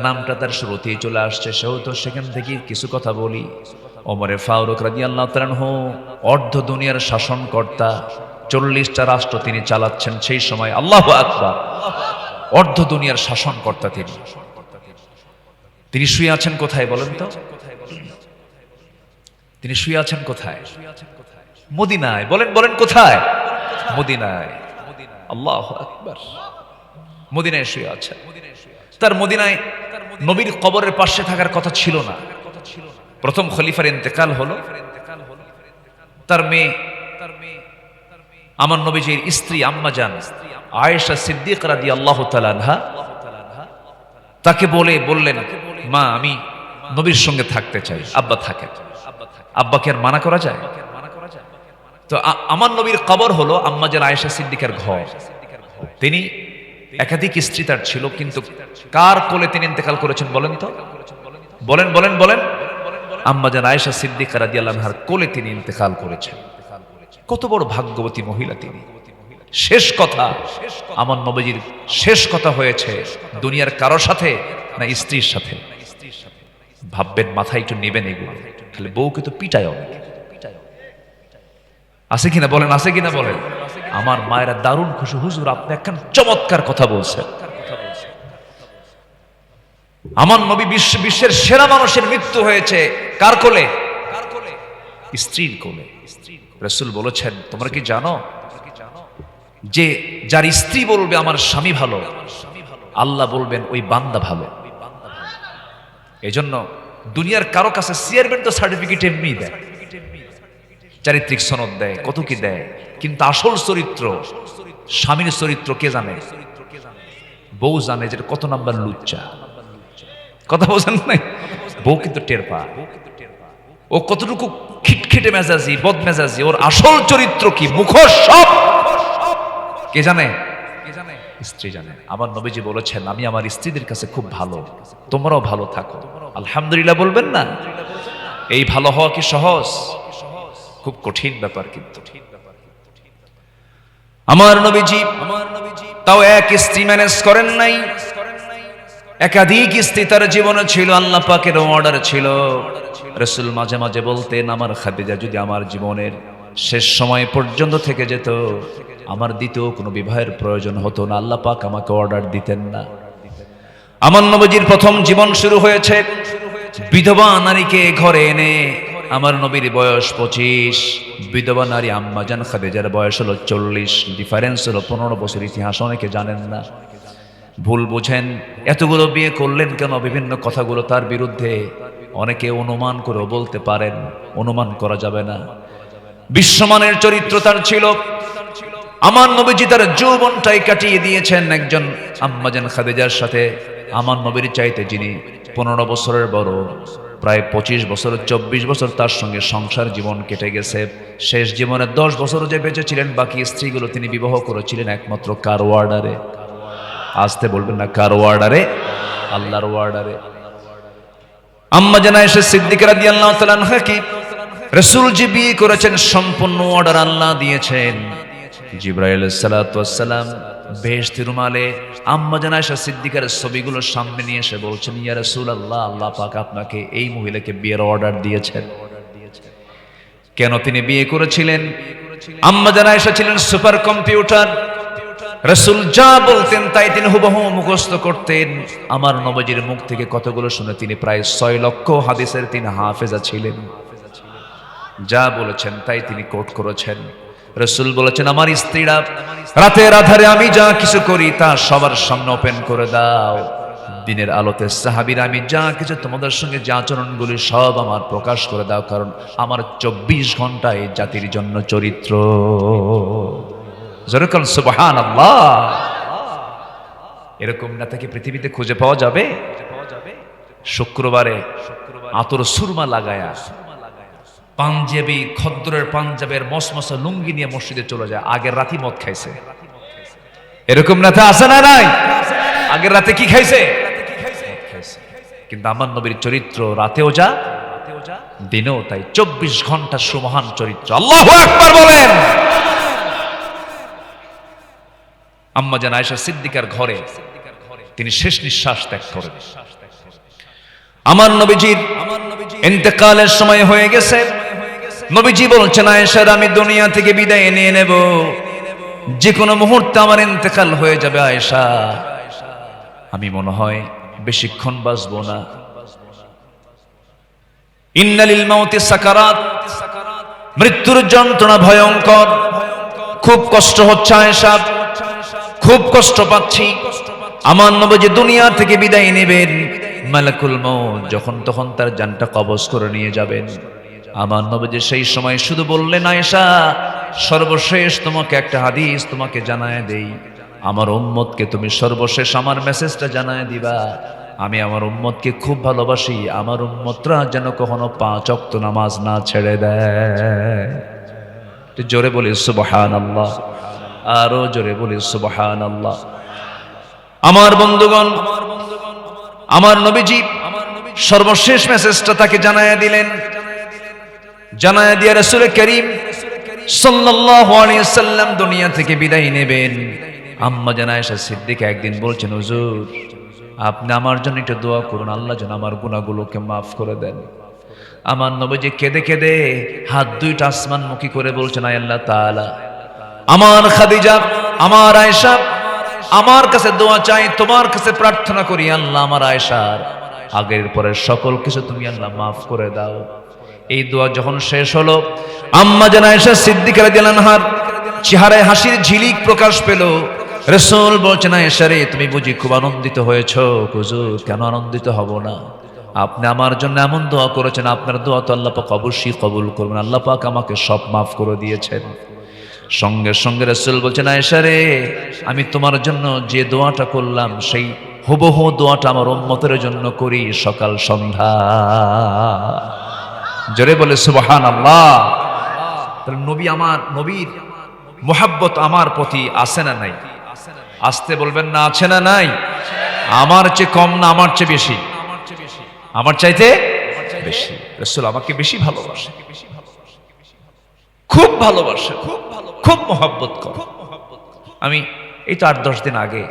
নামটা তার শুরুতেই চলে আসছে, সেও তো সেখান থেকে কিছু কথা বলি। ওমর ফারুক রাদিয়াল্লাহু তাআলা আনহু অর্ধ দুনিয়ার শাসনকর্তা, 40টা রাষ্ট্র তিনি চালাচ্ছেন সেই সময়। আল্লাহু আকবার। অর্ধ দুনিয়ার শাসনকর্তা তিনি শুয়ে আছেন কোথায় বলেন তো? তিনি শুয়ে আছেন কোথায়? মদিনায়। বলেন বলেন কোথায়? মদিনায়। আল্লাহু আকবার। মদিনায় শুয়ে আছেন। তার মদিনায় নবীর কবরের পাশে থাকার কথা ছিল না। প্রথম খলিফার ইন্তেকাল হলো। তার মেয়ে, আমার নবীজির স্ত্রী আম্মা জান আয়েশা সিদ্দিকা রাদিয়াল্লাহু তাআলা আনহা তাকে বললেন, মা আমি নবীর সঙ্গে থাকতে চাই, আব্বা থাকেন। আব্বাকে আর মানা করা যায়? তো আমার নবীর কবর হলো আম্মা জান আয়েশা সিদ্দিকার ঘর। তিনি একাধিক স্ত্রী তার ছিল, কিন্তু কার কোলে তিনি ইন্তেকাল করেছেন বলেন তো? বলেন বলেন বলেন। আম্মা জান আয়েশা সিদ্দিকা রাদিয়াল্লাহু আনহার কোলে তিনি ইন্তেকাল করেছেন। কত বড় ভাগ্যবতী মহিলা তিনি। শেষ কথা, আমার নবীজির শেষ কথা হয়েছে দুনিয়ার কারোর সাথে না স্ত্রীর সাথে। ভাববেন, মাথায় একটু নেবেন এগুলো। খালি বউকে তো পিটায় অনেক। আছে কিনা বলেন? আছে কিনা বলেন? আমার মায়েরা দারুণ খুশি, হুজুর আপনি একখান চমৎকার কথা বলছেন। আমার নবী বিশ্বের সেরা মানুষের মৃত্যু হয়েছে কার কোলে? স্ত্রীর কোলে। রাসূল বলেছেন, তোমরা কি জানো যে যার স্ত্রী বলবে আমার স্বামী ভালো, আল্লাহ বলবেন ওই বান্দা ভালো। এজন্য দুনিয়ার কারো কাছে চেয়ারম্যান তো সার্টিফিকেট এমনি দেয়, চারিত্রিক সনদ দেয়, কত কি দেয়, কিন্তু আসল চরিত্র, স্বামীর চরিত্র কে জানে? বউ জানে যে কত নাম্বার লুচ্চা। কথা বোঝেন নাই? বউ কিন্তু টের পায় ও কতটুকু খিটখিটে মেজাজি, বদমেজাজি। ওর আসল চরিত্র কি, মুখোশ সব কে জানে? স্ত্রী জানে। আমার নবীজি বলেছেন, আমি আমার স্ত্রীদের কাছে খুব ভালো, তোমরাও ভালো থাকো। আলহামদুলিল্লাহ বলবেন না? এই ভালো হওয়া কি সহজ? খুব কঠিন ব্যাপার। কিন্তু আমার নবীজি তাও এক স্ত্রী ম্যানেজ করেন নাই, একাধিক স্ত্রী তার জীবনে ছিল। আল্লাহ পাকের অর্ডার ছিল। রাসূল মাঝে মাঝে বলতেন, আমার খাদিজা যদি আমার জীবনের শেষ সময় পর্যন্ত থেকে যেত, আমার দ্বিতীয় কোনো বিবাহের প্রয়োজন হতো না। আল্লাহ পাক আমাকে অর্ডার দিতেন না। আমার নবীজির প্রথম জীবন শুরু হয়েছে বিধবা নারীকে ঘরে এনে। আমার নবীর বয়স 25, বিধবা নারী আম্মা জান খাদিজার বয়স হলো 40। ডিফারেন্স হলো 15 বছর। ইতিহাস অনেকে জানেন না, ভুল বুঝেন। এতগুলো বিয়ে করলেন কেন? বিভিন্ন কথাগুলো তার বিরুদ্ধে অনেকে অনুমান করে বলতে পারেন, অনুমান করা যাবে না। বিশ্বমানের চরিত্র তার ছিল। আমার নবীজি তার যৌবনটাই কাটিয়ে দিয়েছেন একজন আম্মা জান খাদিজার সাথে। আমার নবীর চাইতে যিনি 15 বছরের বড়, প্রায় 25 বছর, 24 বছর তার সঙ্গে সংসার জীবন কেটে গেছে। শেষ জীবনে 10 বছর যে বেঁচে ছিলেন, বাকি স্ত্রীগুলো তিনি বিবাহ করেছিলেন একমাত্র কার অর্ডারে? আসতে বলবেন না, কার অর্ডারে? আল্লাহর অর্ডারে। আম্মা জান আয়েশা সিদ্দিকা রাদিয়াল্লাহু তাআলা আনহা কি রাসূল যে বিয়ে করেছেন সম্পূর্ণ অর্ডার আল্লাহ দিয়েছেন। জিবরাইল আলাইহিস সালাতু ওয়াস সালাম বেহেশতি রুমালে আম্মা জান আয়েশা সিদ্দিকার ছবিগুলো সামনে নিয়ে এসে বলছেন, ইয়া রাসূলুল্লাহ, আল্লাহ পাক আপনাকে এই মহিলাকে বিয়ের অর্ডার দিয়েছেন। কেন তিনি বিয়ে করেছিলেন? আম্মা জান আয়েশা ছিলেন সুপার কম্পিউটার। রাসূল যা বলতেন তাই তিনি হুবহু মুখস্থ করতেন। আমার নবীজির মুখ থেকে কতগুলো শুনে তিনি প্রায় 6 লক্ষ হাদিসের তিনি হাফেজা ছিলেন। যা বলেছেন তাই তিনি কোট করেছেন। রাসূল বলেছেন, আমার স্ত্রীরা রাতের আধারে আমি যা কিছু করি তা সবার সামনে ওপেন করে দাও। দিনের আলোতে সাহাবীরা আমি যা কিছু তোমাদের সঙ্গে যে আচরণগুলি সব আমার প্রকাশ করে দাও, কারণ আমার 24 ঘন্টা এই জাতির জন্য চরিত্র। যেরকম সুবহানাল্লাহ। এরকম না থেকে পৃথিবীতে খুঁজে পাওয়া যাবে? শুক্রবারে আতর সুরমা লাগায়া পাঞ্জাবি খদ্দরের পাঞ্জাবের মসমসা লুঙ্গি নিয়ে মসজিদে চলে যায়, আগের রাতে মদ খাইছে। এরকম নেতা আছে না নাই? আগের রাতে কি খাইছে? কিন্তু আমার নবীর চরিত্র রাতেও যা দিনেও তাই, 24 ঘন্টা সুমহান চরিত্র। আল্লাহু আকবার বলেন। আম্মা জান আয়েশা সিদ্দিকার ঘরে তিনি শেষ নিঃশ্বাস ত্যাগ করেন। আমার নবীজির ইন্তেকালের সময় হয়ে গেছে। নবীজি বলছেন, আয়েশা আমি দুনিয়া থেকে বিদায় নিয়ে নেব, যে কোনো মুহূর্তে আমার ইন্তেকাল হয়ে যাবে আয়েশা, আমি মনে হয় বেশিক্ষণ বাঁচবো না। ইন্না লিল মাউতি সাকারাত, মৃত্যুর যন্ত্রণা ভয়ঙ্কর, খুব কষ্ট হচ্ছে আয়েশা, খুব কষ্ট পাচ্ছি। আমার নবীজি দুনিয়া থেকে বিদায় নেবেন, মালাকুল মউত যখন তখন তার জানটা কবজ করে নিয়ে যাবেন। আমার নবীজি সেই সময় শুধু বললেন, আয়েশা সর্বশেষ তোমাকে একটা হাদিস তোমাকে জানায় দেই, আমার উম্মতকে তুমি সর্বশেষ আমার মেসেজটা জানায় দিবা। আমি আমার উম্মতকে খুব ভালোবাসি, আমার উম্মতরা যেন কখনো 5 ওয়াক্ত নামাজ না ছেড়ে দেয়। জোরে বলি সুবহানাল্লাহ, আরো জোরে বলি সুবহানাল্লাহ। আমার বন্ধুগণ, আমার নবীজি সর্বশেষ মেসেজটা তাকে জানায় দিলেন। জানায় দিয়ে রাসূল করিম সাল্লাল্লাহু আলাইহি ওয়াসাল্লাম দুনিয়া থেকে বিদায় নেবেন। আম্মা জান আয়েশা সিদ্দিকা একদিন বলছেন, হুজুর আপনি আমার জন্য একটু দোয়া করুন, আল্লাহ যেন আমার গুনাহগুলোকে মাফ করে দেন। আমার নবীজি কেঁদে কেঁদে হাত দুইটা আসমানমুখী করে বলছেন, আয় আল্লাহ তাআলা, আমার খাদিজা, আমার আয়েশা আমার কাছে দোয়া চাই, তোমার কাছে প্রার্থনা করি, আল্লাহ আমার আয়েশার আগের পরের সকল কিছু তুমি আল্লাহ মাফ করে দাও। এই দোয়া যখন শেষ হলো, আম্মা জান আয়েশা সিদ্দিকা রাদিয়াল্লাহু আনহার চেহারায় হাসির ঝিলিক প্রকাশ পেল। রাসূল বলছেন, আয়েশা রে তুমি বুঝি খুব আনন্দিত হয়েছো? হুজুর কেন আনন্দিত হব না, আপনি আমার জন্য এমন দোয়া করেছেন, আপনার দোয়া তো আল্লাহ পাক অবশ্যই কবুল করবেন, আল্লাহ পাক আমাকে সব মাফ করে দিয়েছেন। সঙ্গে সঙ্গে রাসূল বলছেন, আয়েশা রে আমি তোমার জন্য যে দোয়াটা করলাম সেই হুবহু দোয়াটা আমার উম্মতের জন্য করি সকাল সন্ধ্যা। জোরে বলে সুবহানাল্লাহ। তাহলে নবী, আমার নবীর মুহাব্বত আমার প্রতি আছে না নাই? আসতে বলবেন না, আছে না নাই? আমার চেয়ে কম না, আমার চেয়ে বেশি? আমার চাইতে বেশি। রাসূল আমাকে বেশি ভালোবাসে, খুব ভালোবাসে, খুব মুহাব্বত করে। আমি এই তো 8-10 দিন আগে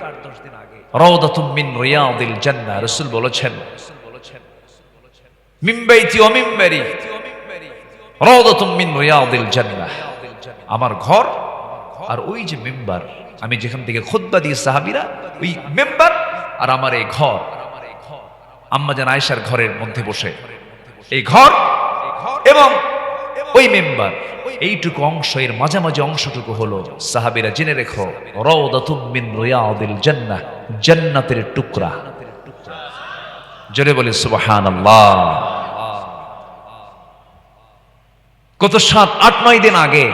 রাউদাতুম মিন রিয়াদিল জান্নাহ, রাসূল বলেছেন, মিন বাইতি ওয়া মিনবারি রাউদাতুম মিন রিয়াদিল জান্নাহ, আমার ঘর আর ওই যে মিম্বার, আমি যেখান থেকে খুতবা দিই সাহাবীরা, ওই মিম্বার আর আমার এই ঘর, আম্মা জান আয়েশার ঘরের মধ্যে বসে এই ঘর এবং ওই মিম্বার, এইটুকু অংশ, এর মাঝামাঝি অংশটুকু হলো, সাহাবীরা জেনে রেখো, রাউদাতুম মিন রিয়াদিল জান্নাহ, জান্নাতের টুকরা। জোরে বলে সুবহানাল্লাহ। কত 7-8-9 দিন আগে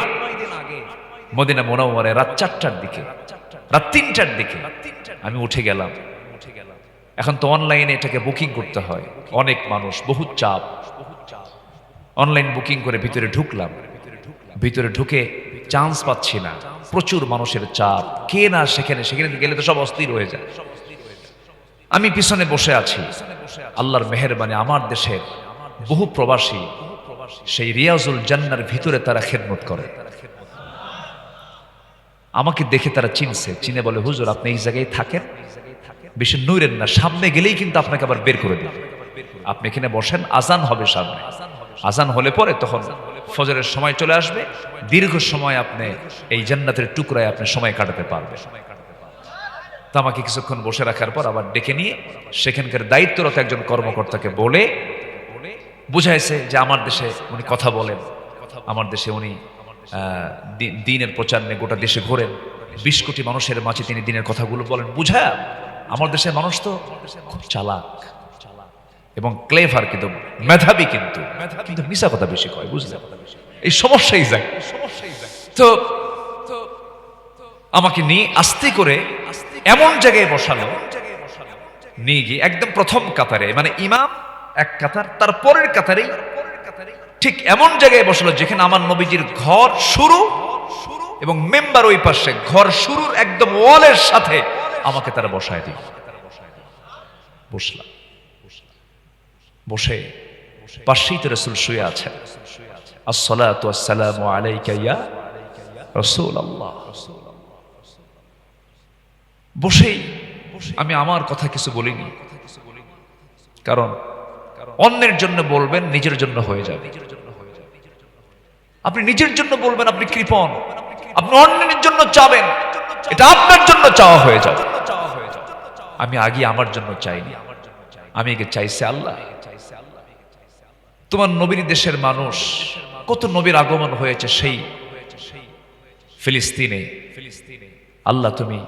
মদিনা মুনাওয়ারায় রাত 4টার দিকে, রাত 3টার দিকে আমি উঠে গেলাম। এখন তো অনলাইনে এটাকে বুকিং করতে হয়, অনেক মানুষ, বহু চাপ, অনলাইন বুকিং করে ভিতরে ঢুকলাম। ভিতরে ঢুকে চান্স পাচ্ছি না, প্রচুর মানুষের চাপ, কে না সেখানে, সেখানে গেলে তো সব অস্থির হয়ে যায়। আমি পিছনে বসে আছি। আল্লাহর মেহেরবানি আমার দেশের বহু প্রবাসী সেই রিয়াজুল জান্নার ভিতরে তারা খেদমত করে। আমাকে দেখে তারা চিনে বলে, হুজুর আপনি এই জায়গায় থাকেন, বেশি নইরেন না, সামনে গেলেই কিন্তু আপনাকে আবার বের করে দিন। আপনি এখানে বসেন, আজান হবে সামনে, আজান হলে পরে তখন ফজরের সময় চলে আসবে, দীর্ঘ সময় আপনি এই জান্নাতের টুকরায় আপনি সময় কাটাতে পারবেন। তো আমাকে কিছুক্ষণ বসে রাখার পর আবার ডেকে নিয়ে সেখানকার দায়িত্বরত একজন কর্মকর্তাকে বলে বুঝাইছে যে আমার দেশে উনি কথা বলেন, আমার দেশে উনি দ্বীনের প্রচার নিয়ে গোটা দেশে ঘোরেন, 20 কোটি মানুষের মাঝে তিনি দ্বীনের কথাগুলো বলেন। বুঝায় আমার দেশের মানুষ তো খুব চালাক এবং ক্লেভার, কিন্তু মেধাবী, কিন্তু মিশা কথা বেশি কয়, বুঝলেন? এই সমস্যাই যায়। তো আমাকে নিয়ে আস্তে করে এমন জায়গায় বসালো, নিয়ে গিয়ে একদম প্রথম কাতারে, মানে ইমাম এক কাতার, তার পরের কাতারেই ঠিক এমন জায়গায় বসালো যেখানে আমার নবীজির ঘর শুরু এবং মেম্বার ওই পাশে, ঘর শুরুর একদম ওয়ালের সাথে আমাকে তারা বসায় দিল। বসলাম, বসে পাশেই তো রাসূল শুয়ে আছেন। আসসালাতু ওয়াসসালামু আলাইকা ইয়া রাসূলুল্লাহ। বসেই আমি আমার কথা কিছু বলিনি, কারণ অন্যের জন্য বলবেন, নিজের জন্য হয়ে যাবে। আপনি নিজের জন্য বলবেন, আপনি কৃপণ, আপনি অন্যের জন্য চাবেন, এটা আপনার জন্য চাওয়া হয়ে যাবে। আমি আগে আমার জন্য চাইনি, আমি একে চাইছি আল্লাহ। তোমার নবীর দেশের মানুষ, কত নবীর আগমন হয়েছে সেই ফিলিস্তিনে, আল্লাহ তুমি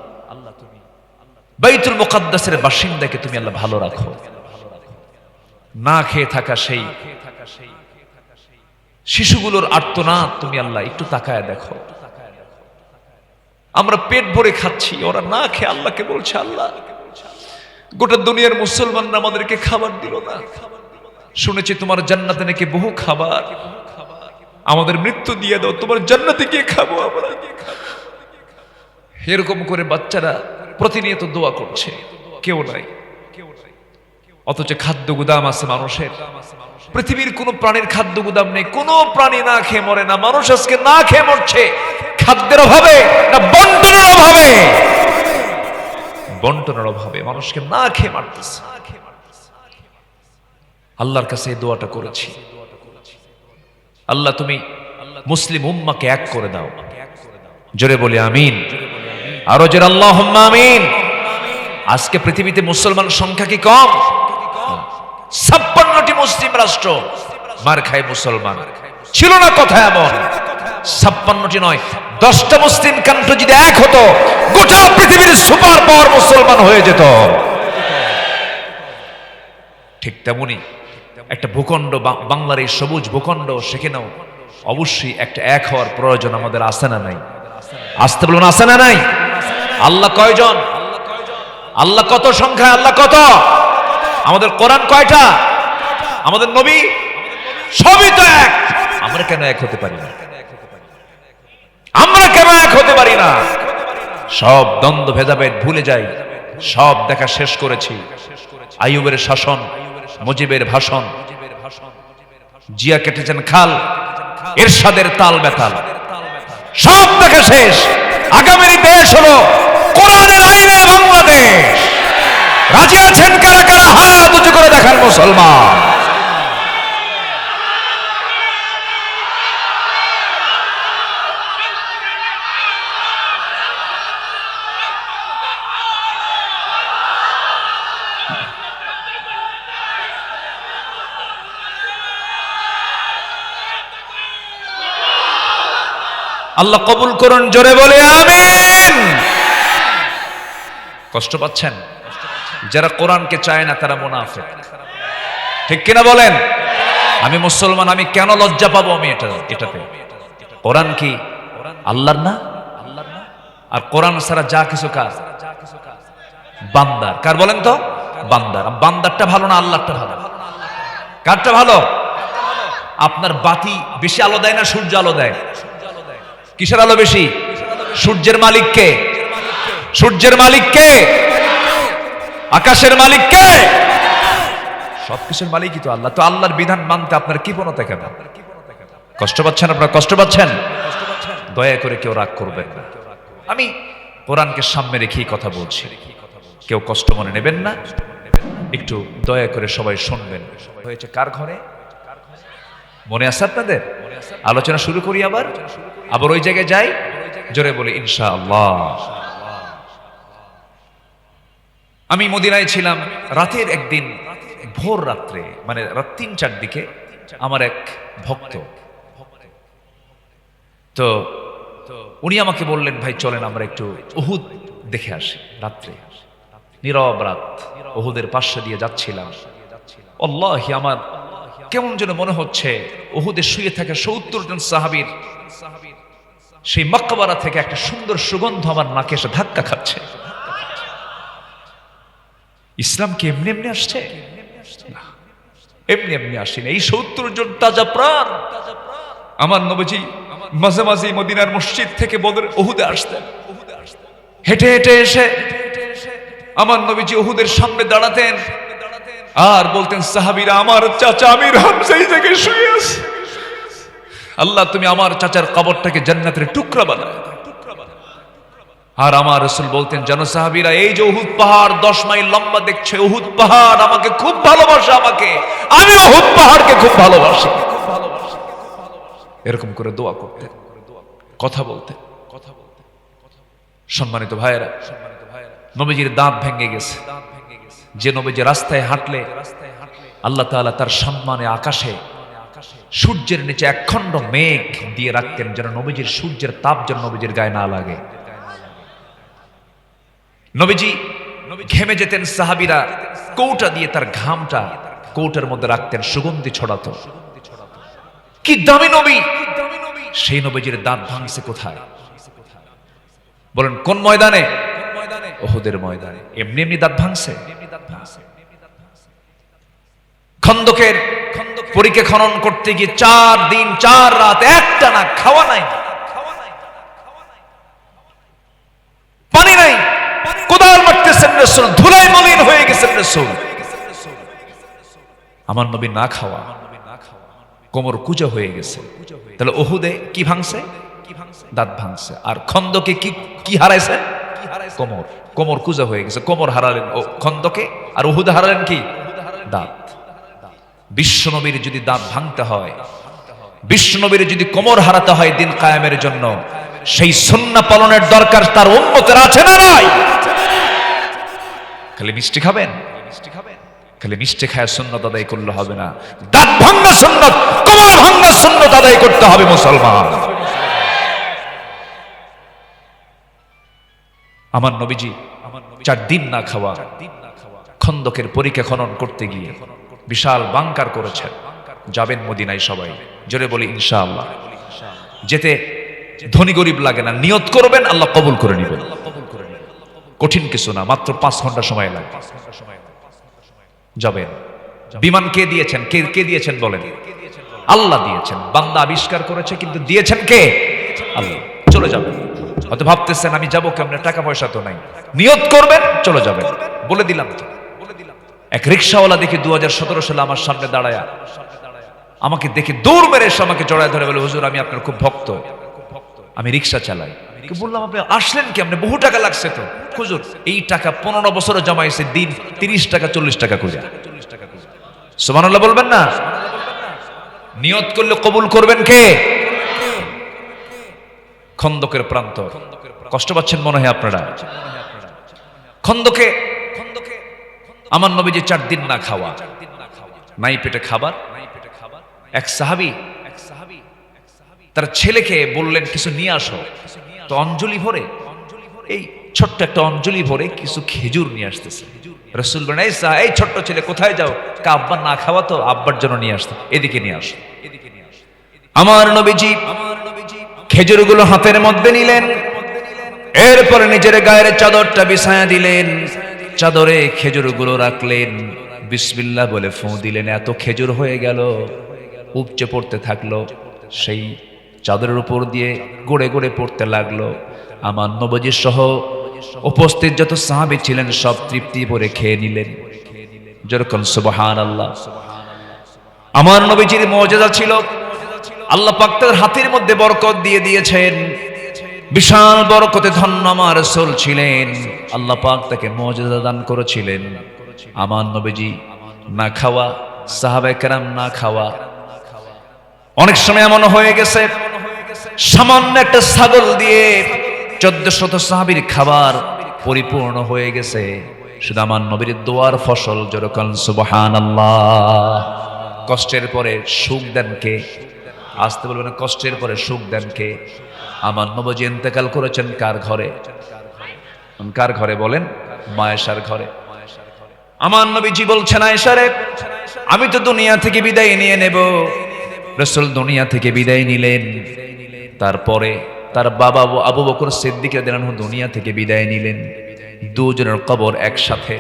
বাইতুল মুকাদ্দাসের বাসিন্দাকে তুমি আল্লাহ ভালো রাখো। না খেয়ে থাকা সেই শিশুগুলোর আর্তনাদ তুমি আল্লাহ একটু তাকায় দেখো। আমরা পেট ভরে খাচ্ছি, ওরা না খেয়ে আল্লাহকে বলছে, আল্লাহ গোটা দুনিয়ার মুসলমানরা আমাদেরকে খাবার দিল না। শুনেছি তোমার জান্নাতে নাকি বহু খাবার, আমাদের মৃত্যু দিয়ে দাও, তোমার জান্নাতে গিয়ে খাবো আমরা। এরকম করে বাচ্চারা প্রতিনিয়ত দোয়া করছে, কেউ নাই। অথচ খাদ্য গুদাম আছে মানুষের, পৃথিবীর কোন প্রাণীর খাদ্য গুদাম নেই, কোন প্রাণী না খেয়ে মরে না। মানুষ আজকে না খেয়ে মরছে, খাদ্যের অভাবে না বন্টনের অভাবে? বন্টনের অভাবে মানুষকে না খেয়ে মারতেছে। আল্লাহর কাছে এই দোয়াটা করেছি, আল্লাহ তুমি মুসলিম উম্মাকে এক করে দাও। জোরে বলি আমিন, আরো জোরে আল্লাহুম্মা আমিন। আজকে পৃথিবীতে মুসলমান সংখ্যা কি কম? 56টি মুসলিম রাষ্ট্র, মার খায় মুসলমান। ছিল না কথা এমন, 56টি নয়, 10টা মুসলিম কান্ট্রি যদি এক হতো, গোটা পৃথিবীর সুপার পাওয়ার মুসলমান হয়ে যেত। ঠিক তেমনি একটা ভূখণ্ড, বাংলার এই সবুজ ভূখণ্ড, সেখানেও অবশ্যই একটা এক হওয়ার প্রয়োজন আমাদের আছে না নাই? আসতে বলুন, আছে না নাই? আল্লাহ কয়জন? আল্লাহ কত সংখ্যায়? আল্লাহ কত? আমাদের কোরআন কয়টা? আমাদের নবী সবই তো এক। আমরা কেন এক হতে পারি না? আমরা কেন এক হতে পারি না? সব দ্বন্দ্ব ভেদাভেদ ভুলে যাই, সব দেখা শেষ করেছি। আইয়ুবের শাসন, মুজিবের ভাষণ, জিয়া কেটেছেন খাল, এরশাদের তাল বেতাল, সব দেখা শেষ। আগামীর দেশ হলো কোরআনের আইনে বাংলাদেশ। রাজি আছেন কারা কারা? হাত উঁচু করে দেখান মুসলমান। আল্লাহ কবুল করুন, জোরে বলে আমিন। কষ্ট পাচ্ছেন? যারা কোরআনকে চায় না তারা মুনাফিক, ঠিক কিনা বলেন? আমি মুসলমান, আমি কেন লজ্জা পাবো? আমি এটাতে কোরআন কি আল্লাহর না? আর কোরআন ছাড়া যা কিছু কাজ বান্দার। কার বলেন তো? বান্দার। বান্দারটা ভালো না আল্লাহরটা ভালো? কারটা ভালো? আপনার বাতি বেশি আলো দেয় না সূর্য আলো দেয়? কিসের আলো বেশি? সূর্যের মালিক কে? সূর্যের মালিক কে? আকাশের মালিক কে? সবকিছুর মালিকই তো আল্লাহ। তো আল্লাহর বিধান মানতে আপনার কি পণতা কেন? কষ্ট পাচ্ছেন আপনারা? কষ্ট পাচ্ছেন? দয়া করে কেউ রাগ করবেন না। আমি কোরআনকে সামনে রেখেই কথা বলছি, কেউ কষ্ট মনে নেবেন না। একটু দয়া করে সবাই শুনবেন। হয়েছে কার ঘরে? মনে আছে আপনাদের? আলোচনা শুরু করি আবার ওই জায়গায় যাই, জোরে বলি ইনশাআল্লাহ। আমি মদিনায় ছিলাম, রাতের একদিন ভোর রাত্রে, মানে রাত ৩-৪ দিকে আমার এক ভক্ত, তো উনি আমাকে বললেন, ভাই চলেন আমরা একটু উহুদ দেখে আসি। রাত্রে নীরব রাত, উহুদের পাশে দিয়ে যাচ্ছিলাম। আল্লাহি আমার কেমন যেন মনে হচ্ছে উহুদে শুয়ে থাকে ৭০ জন সাহাবীর সেই মাকবারা থেকে একটা সুন্দর সুগন্ধ আমার নাকে এসে ধাক্কা খাচ্ছে। ইসলাম কি এমনি এমনি আসছে? এমনি এমনি আসেনি। এই ৭০ জন তাজা প্রাণ আমার নবীজি মাঝে মাঝে মদিনার মসজিদ থেকে বদর উহুদে আসতেন। হেঁটে হেঁটে এসে আমার নবীজি উহুদের সামনে দাঁড়াতেন আর বলতেন, সাহাবীরা আমার চাচা আমির হামজা এই জায়গায় শুয়ে আছে, আল্লাহ তুমি আমার চাচার কবরটাকে জান্নাতের টুকরা বানায়। আর আমার রাসূল বলতেন, জানো সাহাবীরা, এই যে উহুদ পাহাড় 10 মাইল লম্বা দেখছে, উহুদ পাহাড় আমাকে খুব ভালোবাসে, আমাকে, আমি উহুদ পাহাড়কে খুব ভালোবাসি। এরকম করে দোয়া করতেন, কথা বলতেন। সম্মানিত ভাইয়েরা, নবীজির দাঁত ভেঙে গেছে। যে নবীজি রাস্তায় হাঁটলে আল্লাহ তাআলা তার সম্মানে আকাশে সূর্যের নিচে একখণ্ড মেঘ দিয়ে রাখতেন, যেন নবীজির সূর্যের তাপ যেন নবীজির গায়ে না লাগে। নবীজি ঘেমে যেতেন, সাহাবীরা কৌটা দিয়ে তার ঘামটা কৌটার মধ্যে রাখতেন, সুগন্ধি ছড়াতো। কি দামি নবী! সেই নবীজির দাঁত ভাঙছে কোথায় বলেন? কোন ময়দানে? উহুদের ময়দানে। এমনি এমনি দাঁত ভাঙছে? খন্দকের পরীক্ষা খনন করতে গিয়ে 4 দিন 4 রাত একটানা খাওয়া নাই, পানি নাই, কোদাল মারতেছেন রাসূল, ধুলায় মলিন হয়ে গেছেন রাসূল। আমার নবী না খাওয়া, কোমর কুঁজা হয়ে গেছে। তাহলে উহুদে কি ভাঙছে? দাঁত ভাঙছে। আর খন্দকে কি হারাইছে? কোমর। কোমর কুঁজা হয়ে গেছে, কোমর হারালেন খন্দকে, আর উহুদে হারালেন কি? দাঁত। বিশ্বনবীর যদি দাঁত ভাঙতে হয়, বিশ্বনবীর যদি কোমর হারাতে হয় দিন কায়েমের জন্য, সেই সুন্নাহ পালনের দরকার তার উম্মতের আছে না নাই? খালি মিষ্টি খাবেন? খালি মিষ্টি খায় সুন্নাত আদায় করলে হবে না, দাঁত ভাঙা সুন্নাত, কোমর ভাঙা সুন্নাত আদায় করতে হবে মুসলমান। আমার নবীজি 4 দিন না খাওয়া খন্দকের পরীক্ষা খনন করতে গিয়ে বিশাল বাংকার করেছেন। যাবেন মদিনায় সবাই, জোরে বলি ইনশাআল্লাহ। যেতে ধনী গরিব লাগে না, নিয়ত করবেন, আল্লাহ কবুল করে নেবেন। কঠিন কিছু না, মাত্র 5 ঘন্টা সময় লাগবে। যাবেন। বিমান কে দিয়েছেন? কে দিয়েছেন বলেন? আল্লাহ দিয়েছেন। বান্দা আবিষ্কার করেছে, কিন্তু দিয়েছেন কে? আল্লাহ। চলে যাবেন। হয়তো ভাবতেছেন আমি যাবো কেমনে, টাকা পয়সা তো নাই। নিয়ত করবেন, চলে যাবেন। বলে দিলাম তো। এক রিকশাওয়ালা দেখে 2017 সালে আমার সামনে দাঁড়ায়া আমাকে দেখে দৌড় মেরে এসে আমাকে জড়ায় ধরে বলে, হুজুর আমি আপনার খুব ভক্ত, আমি রিকশা চালাই। বললাম, আপনি আসলেন কেমনে? বহু টাকা লাগছে তো। হুজুর এই টাকা 15 বছরে জমাইছে, দিন 30 টাকা 40 টাকা করে। সুবহানাল্লাহ বলবেন না? নিয়ত করলে কবুল করবেন কে? খন্দকের প্রান্ত। কষ্ট পাচ্ছেন মনে হয় আপনারা? খন্দকে আমার নবীজি 4 দিন না খাওয়া, নাই পেটে খাবার। এক সাহাবী তার ছেলেকে বললেন, কিছু নিয়ে আসো। তো অঞ্জলি ভরে, এই ছোট্ট একটা অঞ্জলি ভরে কিছু খেজুর নিয়ে আসতেছে। রাসূল বলেন, এই ছোট্ট ছেলে কোথায় যাও? আব্বা না খাওয়া তো, আব্বার জন্য নিয়ে আসতো, এদিকে নিয়ে আসো। আমার নবীজি খেজুরগুলো হাতের মধ্যে নিলেন, এরপরে নিজের গায়ের চাদরটা বিছায়া দিলেন, চাদরে খেজুরগুলো রাখলেন, বিসমিল্লাহ বলে ফু দিলেন। এত খেজুর হয়ে গেল, উপচে পড়তে থাকলো, সেই চাদরের উপর দিয়ে গড়ে গড়ে পড়তে লাগলো। আমার নবীজি সহ উপস্থিত যত সাহাবী ছিলেন সব তৃপ্তি ভরে খেয়ে নিলেন। যেরকম সুবহানাল্লাহ। আমার নবীজির মুজিজা ছিল আল্লাহ পাক তার হাতের মধ্যে বরকত দিয়ে দিয়েছেন, বিশাল বরকতে ধন্য আমার রাসূল ছিলেন। আল্লাহ পাক তাকে মুজিজা দান করেছিলেন। আমার নবীজি না খাওয়া, সাহাবায়ে কেরাম না খাওয়া। অনেক সময় এমন হয়ে গেছে সামান্য একটা ছাগল দিয়ে 1400 সাহাবীর খাবার পরিপূর্ণ হয়ে গেছে। শুধু আমার নবীর দোয়ার ফসল। যেরকম সুবহানাল্লাহ। কষ্টের পরে সুখ দেন কে? আসতে বলবেন, কষ্টের পরে সুখ দেন কে? আমার নবীজি ইন্তেকাল করেছেন কার ঘরে? কার ঘরে বলেন? মা আয়েশার ঘরে। আমার নবীজি বলছেন, আয়েশা রে, আমি তো দুনিয়া থেকে বিদায় নিয়ে নেব। রাসূল দুনিয়া থেকে বিদায় নিলেন। তারপরে তার বাবা আবু বকর সিদ্দিক রাদিয়াল্লাহু আনহু দুনিয়া থেকে বিদায় নিলেন। দুজনের কবর একসাথে।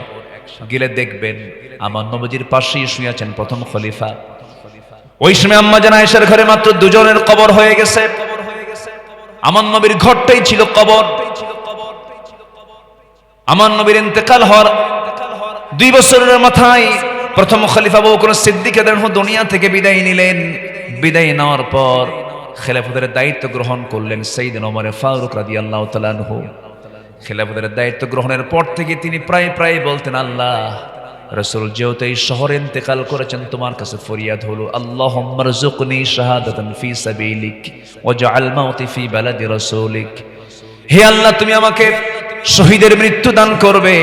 গেলে দেখবেন আমার নবীজির পাশেই শুয়ে আছেন প্রথম খলিফা। ওই সময় আম্মা জান আয়েশার ঘরে মাত্র দুজনের কবর হয়ে গেছে। আমার নবীর ঘরটাই ছিল কবর। আমার নবীর ইন্তেকাল হওয়ার 2 বছরের মাথায় প্রথম খলিফা আবু বকর সিদ্দিক রাদিয়াল্লাহু আনহু দুনিয়া থেকে বিদায় নিলেন। বিদায় নেওয়ার পর খেলাফতের দায়িত্ব গ্রহণ করলেন সাইয়েদনা ওমর ফারুক রাদিয়াল্লাহু তাআলা আনহু। খেলাফতের দায়িত্ব গ্রহণের পর থেকে তিনি প্রায় বলতেন, আল্লাহ, রাসূল যেহেতু এই শহরে ইন্তেকাল করেছেন, তোমার কাছে ফরিয়াদ হলো, আল্লাহুম্মা রযুকনি শাহাদাতান ফি সাবিলিক ওয়াজআল মাউতি ফি বালাদি রাসূলিক। হে আল্লাহ, তুমি আমাকে শহীদের মৃত্যু দান করবে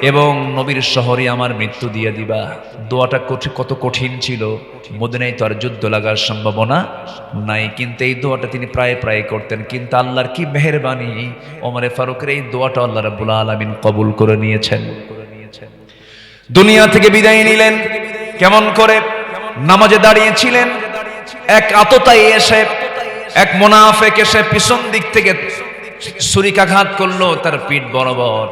এবং নবীর শহরে আমার মৃত্যু দিয়ে দিবা। দোয়াটা কত কঠিন ছিল। মদিনায় তো আর যুদ্ধ লাগার সম্ভাবনা নাই, কিন্তু এই দোয়াটা তিনি প্রায় করতেন। কিন্তু আল্লাহর কি মেহেরবানি, ওমর ফারুকের এই দোয়াটা আল্লাহ রাব্বুল আলামিন কবুল করে নিয়েছেন। দুনিয়া থেকে বিদায় নিলেন। কেমন করে? নামাজে দাঁড়িয়েছিলেন, এক আততায়ী এসে, এক মুনাফিক এসে পিছন দিক থেকে ছুরিকাঘাত করলো তার পিঠ বরাবর।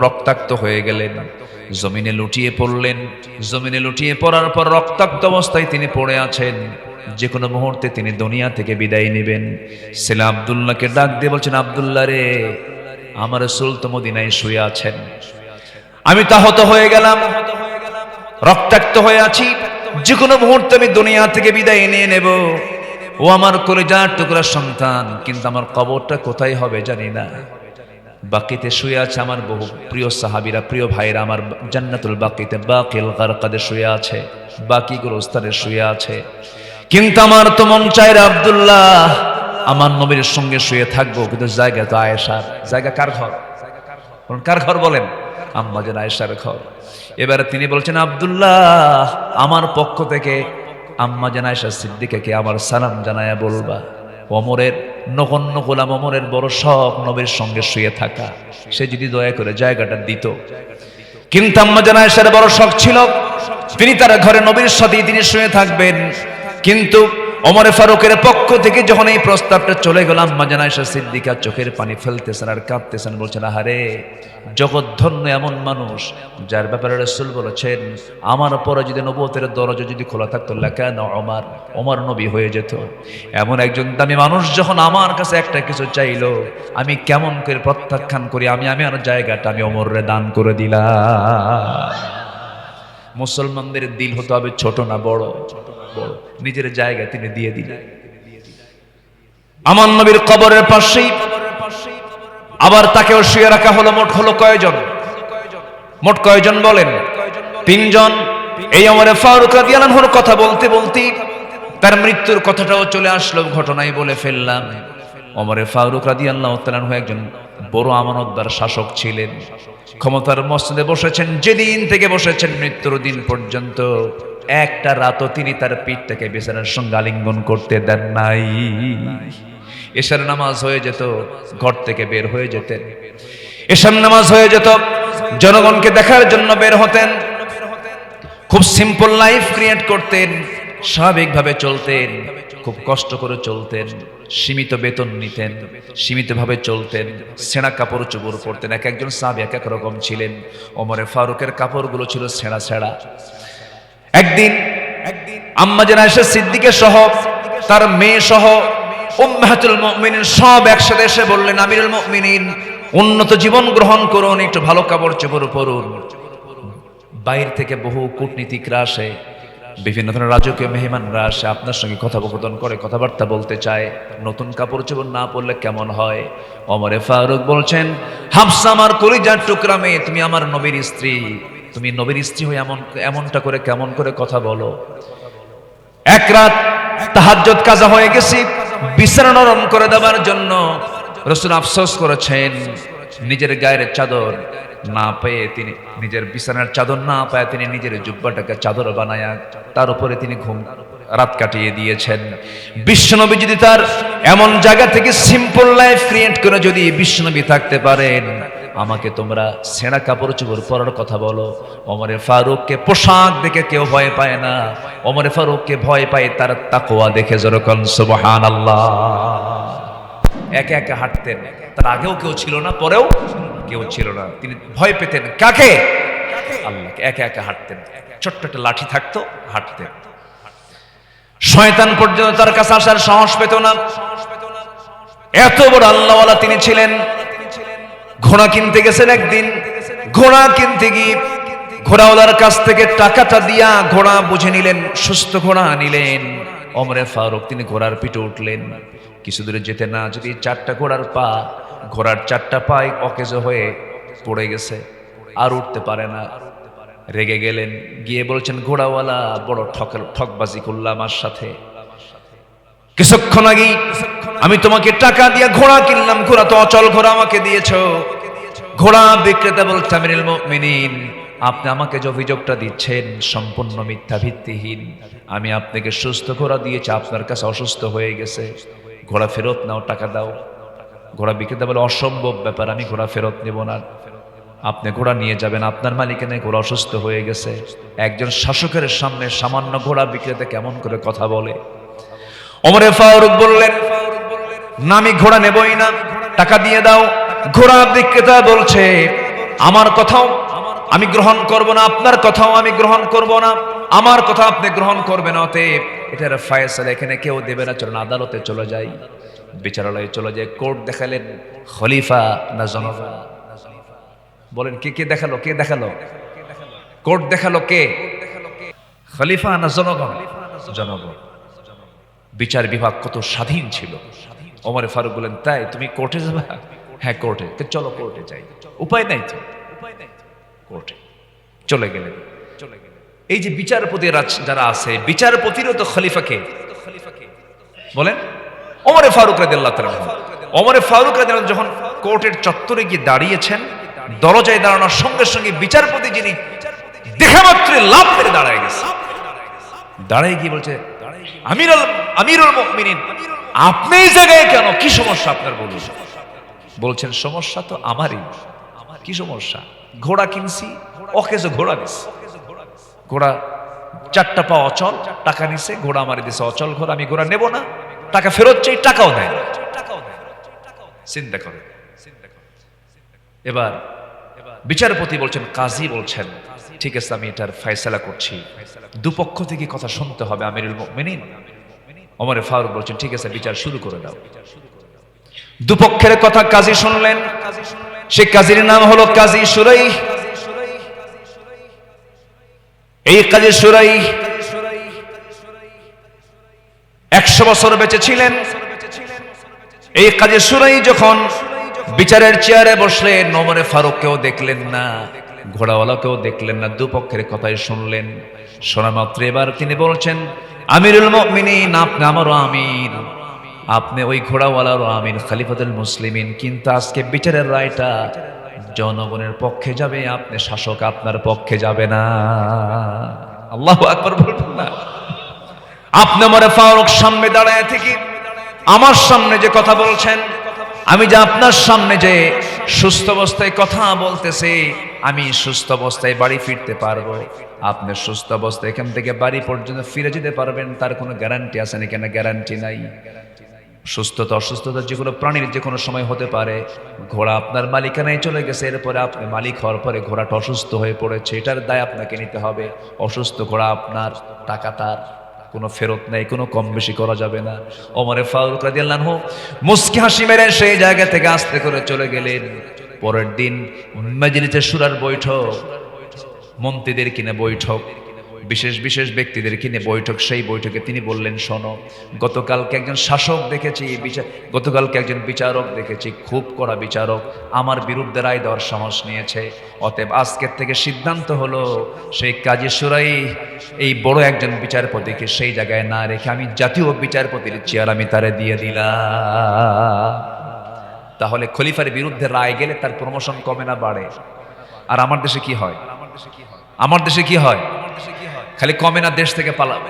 রক্তাক্ত হয়ে গেলেন। জমিনে লুটিয়ে পড়লেন। জমিনে লুটিয়ে পড়ার পর রক্তাক্ত অবস্থায় তিনি পড়ে আছেন। যে কোনো মুহূর্তে তিনি দুনিয়া থেকে বিদায় নেবেন। ছেলে আব্দুল্লাহকে ডাক দিয়ে বলছেন, আব্দুল্লাহ রে, আমার রাসূল তো মদিনায় শুয়ে আছেন, আমি তো আহত হয়ে গেলাম, রক্তাক্ত হয়ে আছি, যে কোনো মুহূর্তে আমি দুনিয়া থেকে বিদায় নিয়ে নেব। ও আমার কলিজার টুকরা সন্তান, কিন্তু আমার কবরটা কোথায় হবে জানি না। বাকিতে শুয়ে আছে আমার বহু প্রিয় সাহাবীরা, প্রিয় ভাইরা আমার জান্নাতুল বাকিতে বাকিল গারকাদে শুয়ে আছে, বাকি গোরস্থানে শুয়ে আছে। কিন্তু আমার তো মন চায় আব্দুল্লাহ আমার নবীর সঙ্গে শুয়ে থাকবো, কিন্তু জায়গা তো আয়েশার। জায়গা কার ঘর? কার ঘর বলেন? আম্মা জান আয়েশার ঘর। এবারে তিনি বলছেন, আব্দুল্লাহ, আমার পক্ষ থেকে আম্মা জান আয়েশা সিদ্দিকাকে আমার সালাম জানায়া বলবা, ওমরের নগণ্য গোলাম ওমরের বড় শখ নবীর সঙ্গে শুয়ে থাকা, সে যদি দয়া করে জায়গাটা দিত। কিন্তু আম্মা জান আয়েশার বড় শখ ছিল তিনি তার ঘরে নবীর সাথেই তিনি শুয়ে থাকবেন। কিন্তু ওমর ফারুকের পক্ষ থেকে যখন এই প্রস্তাবটা চলে গেল, আম্মা জান আয়েশা সিদ্দিকা চোখের পানি ফেলতেছেন আর কাঁদতেছেন, বলছেন, আহারে, জগৎধন্য এমন মানুষ যার ব্যাপারে রাসূল বলেছেন, আমার পরে যদি নবুয়তের দরজা যদি খোলা থাকতো লাকানা ওমর নবী হয়ে যেত। এমন একজন দামি মানুষ যখন আমার কাছে একটা কিছু চাইলো, আমি কেমন করে প্রত্যাখ্যান করি? আমি আমার জায়গাটা আমি ওমরে দান করে দিলাম। মুসলমানদের দিল হতে হবে ছোট না বড়? বড়। নিজের জায়গা তিনি দিয়ে দিলেন। আমার নবীর কবরের পাশেই আবার তাকেও শুয়ে রাখা হলো। মোট হলো কয়জন? মোট কয়জন বলেন? 3 জন। এই ওমর ফারুক রাদিয়াল্লাহু আনহুর কথা বলতে বলতে তার মৃত্যুর কথাটাও চলে আসলো, ঘটনাই বলে ফেললাম। ওমর ফারুক রাদিয়াল্লাহু তাআলা আনহু একজন বড় আমানতদার শাসক ছিলেন। ক্ষমতার মসনদে বসেছেন, যেদিন থেকে বসেছেন মৃত্যুর দিন পর্যন্ত একটা রাতও তিনি তার পিঠটাকে বিছানার সঙ্গে আলিঙ্গন করতে দেন নাই। এশার নামাজ হয়ে যেত, ঘর থেকে বের হয়ে যেতেন। এশার নামাজ হয়ে যেত, জনগণকে দেখার জন্য বের হতেন। খুব সিম্পল লাইফ ক্রিয়েট করতেন, স্বাভাবিকভাবে চলতেন, খুব কষ্ট করে চলতেন, সীমিত বেতন নিতেন, সীমিতভাবে চলতেন, ছেঁড়া কাপড় চোপড় পরতেন। এক একজন সাহাবী এক এক রকম ছিলেন। ওমর ফারুকের কাপড়গুলো ছিল ছেঁড়া ছেঁড়া। একদিন আম্মা জান আয়েশা সিদ্দিকা সহ তার মেয়ে সহ উম্মাহাতুল মুমিনিন সব একসাথে এসে বললেন, আমিরুল মুমিনিন উন্নত জীবন গ্রহণ করুন, একটু ভালো কাপড় চোপড় পরুন। বাইরে থেকে বহু কূটনীতিকরা আসে, বিভিন্ন ধরনের রাজকীয় মেহমানরা আসে, আপনার সঙ্গে কথোপকথন করে, কথাবার্তা বলতে চায়। নতুন কাপড় চোপড় না পরলে কেমন হয়? ওমরে ফারুক বলছেন, হাফসা আমার কলিজার টুকরা মেয়ে, তুমি আমার নবীর স্ত্রী, তুমি নবীর স্ত্রী হয়ে এমনটা করে কেমন করে কথা বলো? এক রাত তাহাজ্জুদ কাজা হয়ে গেছি, বিছানা নরম করে দেওয়ার জন্য রাসূল আফসোস করেছেন। নিজের গায়ের চাদর না পেয়ে তিনি, নিজের বিছানার চাদর না পায় তিনি নিজের জুব্বাটাকে চাদর বানায়া তার উপরে তিনি রাত কাটিয়ে দিয়েছেন। বিশ্বনবী যদি তার এমন জায়গা থেকে সিম্পল লাইফ ক্রিয়েট করে যদি বিশ্বনবী থাকতে পারেন, আমাকে তোমরা ছেঁড়া কাপড় চোপড় পরার কথা বলো? ওমরে ফারুককে পোশাক দেখে কেউ ভয় পায় না, ওমরে ফারুককে ভয় পায় তার তাকওয়া দেখে। যেরকম সুবহানাল্লাহ। একা একা হাঁটতেন, তার আগেও কেউ ছিল না, পরেও কেউ ছিল না। তিনি ভয় পেতেন কাকে? আল্লাহকে। একা একা হাঁটতেন, ছোট্ট একটা লাঠি থাকতো, হাঁটতেন। শয়তান পর্যন্ত তার কাছে আসার সাহস পেত না, এত বড় আল্লাহওয়ালা তিনি ছিলেন। ঘোড়া কিনতে গেছেন একদিন, ঘোড়া কিনতে গিয়ে ঘোড়াওয়ালার কাছ থেকে টাকাটা দিয়া ঘোড়া বুঝে নিলেন, সুস্থ ঘোড়া নিলেন। ওমরে ফারুক তিনি ঘোড়ার পিঠে উঠলেন। কিছু দূরে যেতে না যদি চারটা ঘোড়ার চারটা পায়ে অকেজ হয়ে পড়ে গেছে, আর উঠতে পারে না। রেগে গেলেন, গিয়ে বলছেন, ঘোড়াওয়ালা বড় ঠকবাজি করলাম আমার সাথে। কিছুক্ষণ আগেই আমি তোমাকে টাকা দিয়ে ঘোড়া কিনলাম, ঘোড়া তো অচল ঘোড়া আমাকে দিয়েছো। ঘোড়া বিক্রেতা বলছে, আমিরুল মুমিনিন আপনি আমাকে যে অভিযোগটা দিচ্ছেন সম্পূর্ণ মিথ্যা, ভিত্তিহীন। আমি আপনাকে সুস্থ ঘোড়া দিয়েছি, আপনার কাছে অসুস্থ হয়ে গেছে, ঘোড়া ফেরত নাও, টাকা দাও। ঘোড়া বিক্রেতা বলে, অসম্ভব ব্যাপার, আমি ঘোড়া ফেরত নেব না। আপনি ঘোড়া নিয়ে যাবেন, আপনার মালিকানায় ঘোড়া অসুস্থ হয়ে গেছে। একজন শাসকের সামনে সামান্য ঘোড়া বিক্রেতা কেমন করে কথা বলে? ওমরে ফারুক বললেন, না আমি ঘোড়া নেবই না, টাকা দিয়ে দাও। ঘোড়া বিক্রেতা বলছে, আমার কথাও আমি গ্রহণ করব না, আপনার কথাও আমি গ্রহণ করব না, আমার কথা আপনি গ্রহণ করবেন, অতএব এটার ফয়সালা এখানে কেউ দেবে না, চলুন আদালতে চলে যাই। বিচারালয়ে চলে যায়। কোর্ট দেখালেন, খলিফা না জনগণ? বলেন কে কে দেখালো? কে দেখালো? কোর্ট দেখালো কে? খলিফা না জনগণ? জনগণ। বিচার বিভাগ কত স্বাধীন ছিল। ওমরে ফারুক বলেন, তাই তুমি কোর্টে যাবা? হ্যাঁ কোর্টে। চলো কোর্টে যাই। উপায় নাই তো, কোর্টে চলে গেলেন। এই যে বিচারপতি যারা আছে, বিচারপতিরও তো খলিফাকে বলেন ওমরে ফারুক রাদিয়াল্লাহু তাআলা। ওমরে ফারুক রাদিয়াল্লাহু যখন কোর্টের চত্বরে গিয়ে দাঁড়িয়েছেন, দরজায় দাঁড়ানোর সঙ্গে সঙ্গে বিচারপতি যিনি দেখা মাত্র লাফ মেরে দাঁড়ায় গেছে। দাঁড়ায় গিয়ে বলছে, আমিরুল মুমিনিন আপনি এই জায়গায় কেন? কি সমস্যা আপনার বলুন? বলছেন, সমস্যা তো আমারই। কি সমস্যা? ঘোড়া কিনছি, অকেজো ঘোড়া দিছে, ঘোড়া চারটা পা অচল, টাকা নিছে, ঘোড়া মারি দিছে অচল ঘোড়া, আমি ঘোড়া নেব না, টাকা ফেরত চাই, টাকাও দেয় না। চিন্তা করে। এবার বিচারপতি বলছেন, কাজী বলছেন, ঠিক আছে আমি এটার ফয়সালা করছি, দুপক্ষ থেকে কথা শুনতে হবে আমিরুল মুমিনিন। ওমরে ফারুক বলছেন, ঠিক আছে বিচার শুরু করে দাও। দুপক্ষের কথা কাজী শুনলেন। সে কাজীর নাম হলো কাজী সুরাই। এই কাজী সুরাই 100 বছর বেঁচে ছিলেন। এই কাজী সুরাই যখন বিচারের চেয়ারে বসলেন, ওমরে ফারুককেও দেখলেন না, ঘোড়াওয়ালাকেও দেখলেন না, দুপক্ষের কথাই শুনলেন। শোনা মাত্র এবার তিনি বলছেন, আমিরুল মুমিনিন আপনি আমারও আমির, আপনি ওই ঘোড়াওয়ালারও আমির, খলিফাতুল মুসলিমিন, কিন্তু আজকে বিচারের রায়টা জনগণের পক্ষে যাবে, আপনি শাসক, আপনার পক্ষে যাবে না। আল্লাহু আকবার বলবেন না? আপনি ওমরে ফারুক সামনে দাঁড়ায় থেকে আমার সামনে যে কথা বলছেন, আমি যে আপনার সামনে যে সুস্থ অবস্থায় কথা বলতেছি, আমি সুস্থ অবস্থায় বাড়ি ফিরতে পারবো, আপনি সুস্থ অবস্থায় এখান থেকে বাড়ি পর্যন্ত ফিরে যেতে পারবেন, তার কোনো গ্যারান্টি আছে না? কেন গ্যারান্টি নাই। সুস্থতা অসুস্থতা যে কোনো প্রাণীর যে কোনো সময় হতে পারে। ঘোড়া আপনার মালিকানায় চলে গেছে, এরপরে আপনি মালিক হওয়ার পরে ঘোড়াটা অসুস্থ হয়ে পড়েছে, এটার দায় আপনাকে নিতে হবে। অসুস্থ ঘোড়া আপনার, টাকা তার, কোনো ফেরত নেই, কোনো কম বেশি করা যাবে না। ওমরে ফারুক রাদিয়াল্লাহু আনহু মুস্কি হাসি মেরে সেই জায়গা থেকে আস্তে করে চলে গেলেন। পরের দিন মাজলিসে শুরার বৈঠক, মন্ত্রীদের কিনে বৈঠক, বিশেষ বিশেষ ব্যক্তিদের কিনে বৈঠক। সেই বৈঠকে তিনি বললেন, শোনো, গতকালকে একজন শাসক দেখেছি, গতকালকে একজন বিচারক দেখেছি, খুব কড়া বিচারক, আমার বিরুদ্ধে রায় দেওয়ার সাহস নিয়েছে। অতএব আজকের থেকে সিদ্ধান্ত হলো, সেই কাজী শুরাই এই বড় একজন বিচারপতিকে সেই জায়গায় না রেখে আমি জাতীয় বিচারপতির চেয়ার আমি তারে দিয়ে দিলাম। তাহলে খলিফার বিরুদ্ধে রায় গেলে তার প্রমোশন কমে না বাড়ে? আর আমার দেশে কি হয়? আমার দেশে কি হয়? খালি কমে না, দেশ থেকে পালাবে।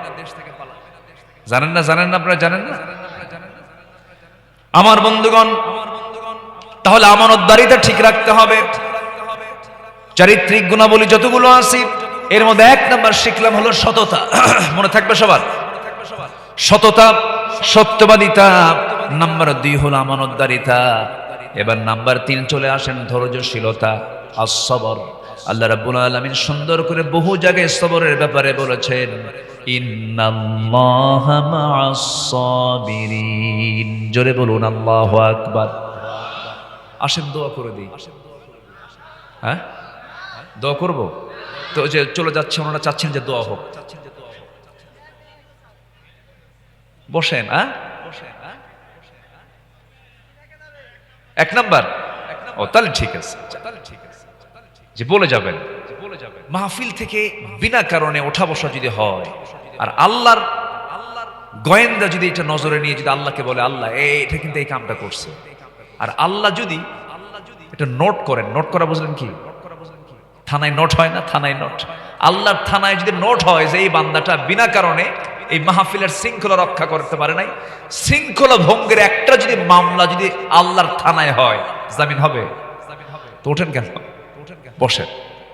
জানেন না? জানেন না? আপনারা জানেন না? আমার বন্ধুগণ, তাহলে আমানতদারিতা ঠিক রাখতে হবে। চারিত্রিক গুণাবলী যতগুলো আছে এর মধ্যে 1 নাম্বার শিখলাম হলো সততা। মনে থাকবে সবার? সততা, সত্যবাদিতা। নাম্বার 2 হলো আমানতদারিতা। এবার নাম্বার 3 চলে আসেন ধৈর্যশীলতা, as-sabr। আল্লাহ রাব্বুল আলামিন সুন্দর করে বহু জায়গায় সবরের ব্যাপারে বলেছেন, ইন্নাল্লাহা মা'আস-সাবিরিন। জোরে বলুন আল্লাহু আকবার। আসেন দোয়া করে দিই। হ্যাঁ, দোয়া করব তো? যে চলে যাচ্ছে, ওনারা চাচ্ছেন যে দোয়া হোক। বসেন। 1 নাম্বার। ও তাহলে ঠিক আছে, যে বলে যাবেন। মাহফিল থেকে বিনা কারণে ওঠা বসা যদি হয়, আর আল্লাহর গোয়েন্দা যদি এটা নজরে নিয়ে যদি আল্লাহকে বলে, আল্লাহ এটা কিন্তু এই কামটা করছে, আর আল্লাহ যদি এটা নোট করেন, নোট করা বুঝলেন কি? থানায় নোট হয় না? থানায় নোট, আল্লাহর থানায় যদি নোট হয় যে এই বান্দাটা বিনা কারণে এই মাহফিলের শৃঙ্খলা রক্ষা করতে পারে নাই, শৃঙ্খলা ভঙ্গের একটা যদি মামলা যদি আল্লাহর থানায় হয়, জামিন হবে? তো ওঠেন কেন? বসেন।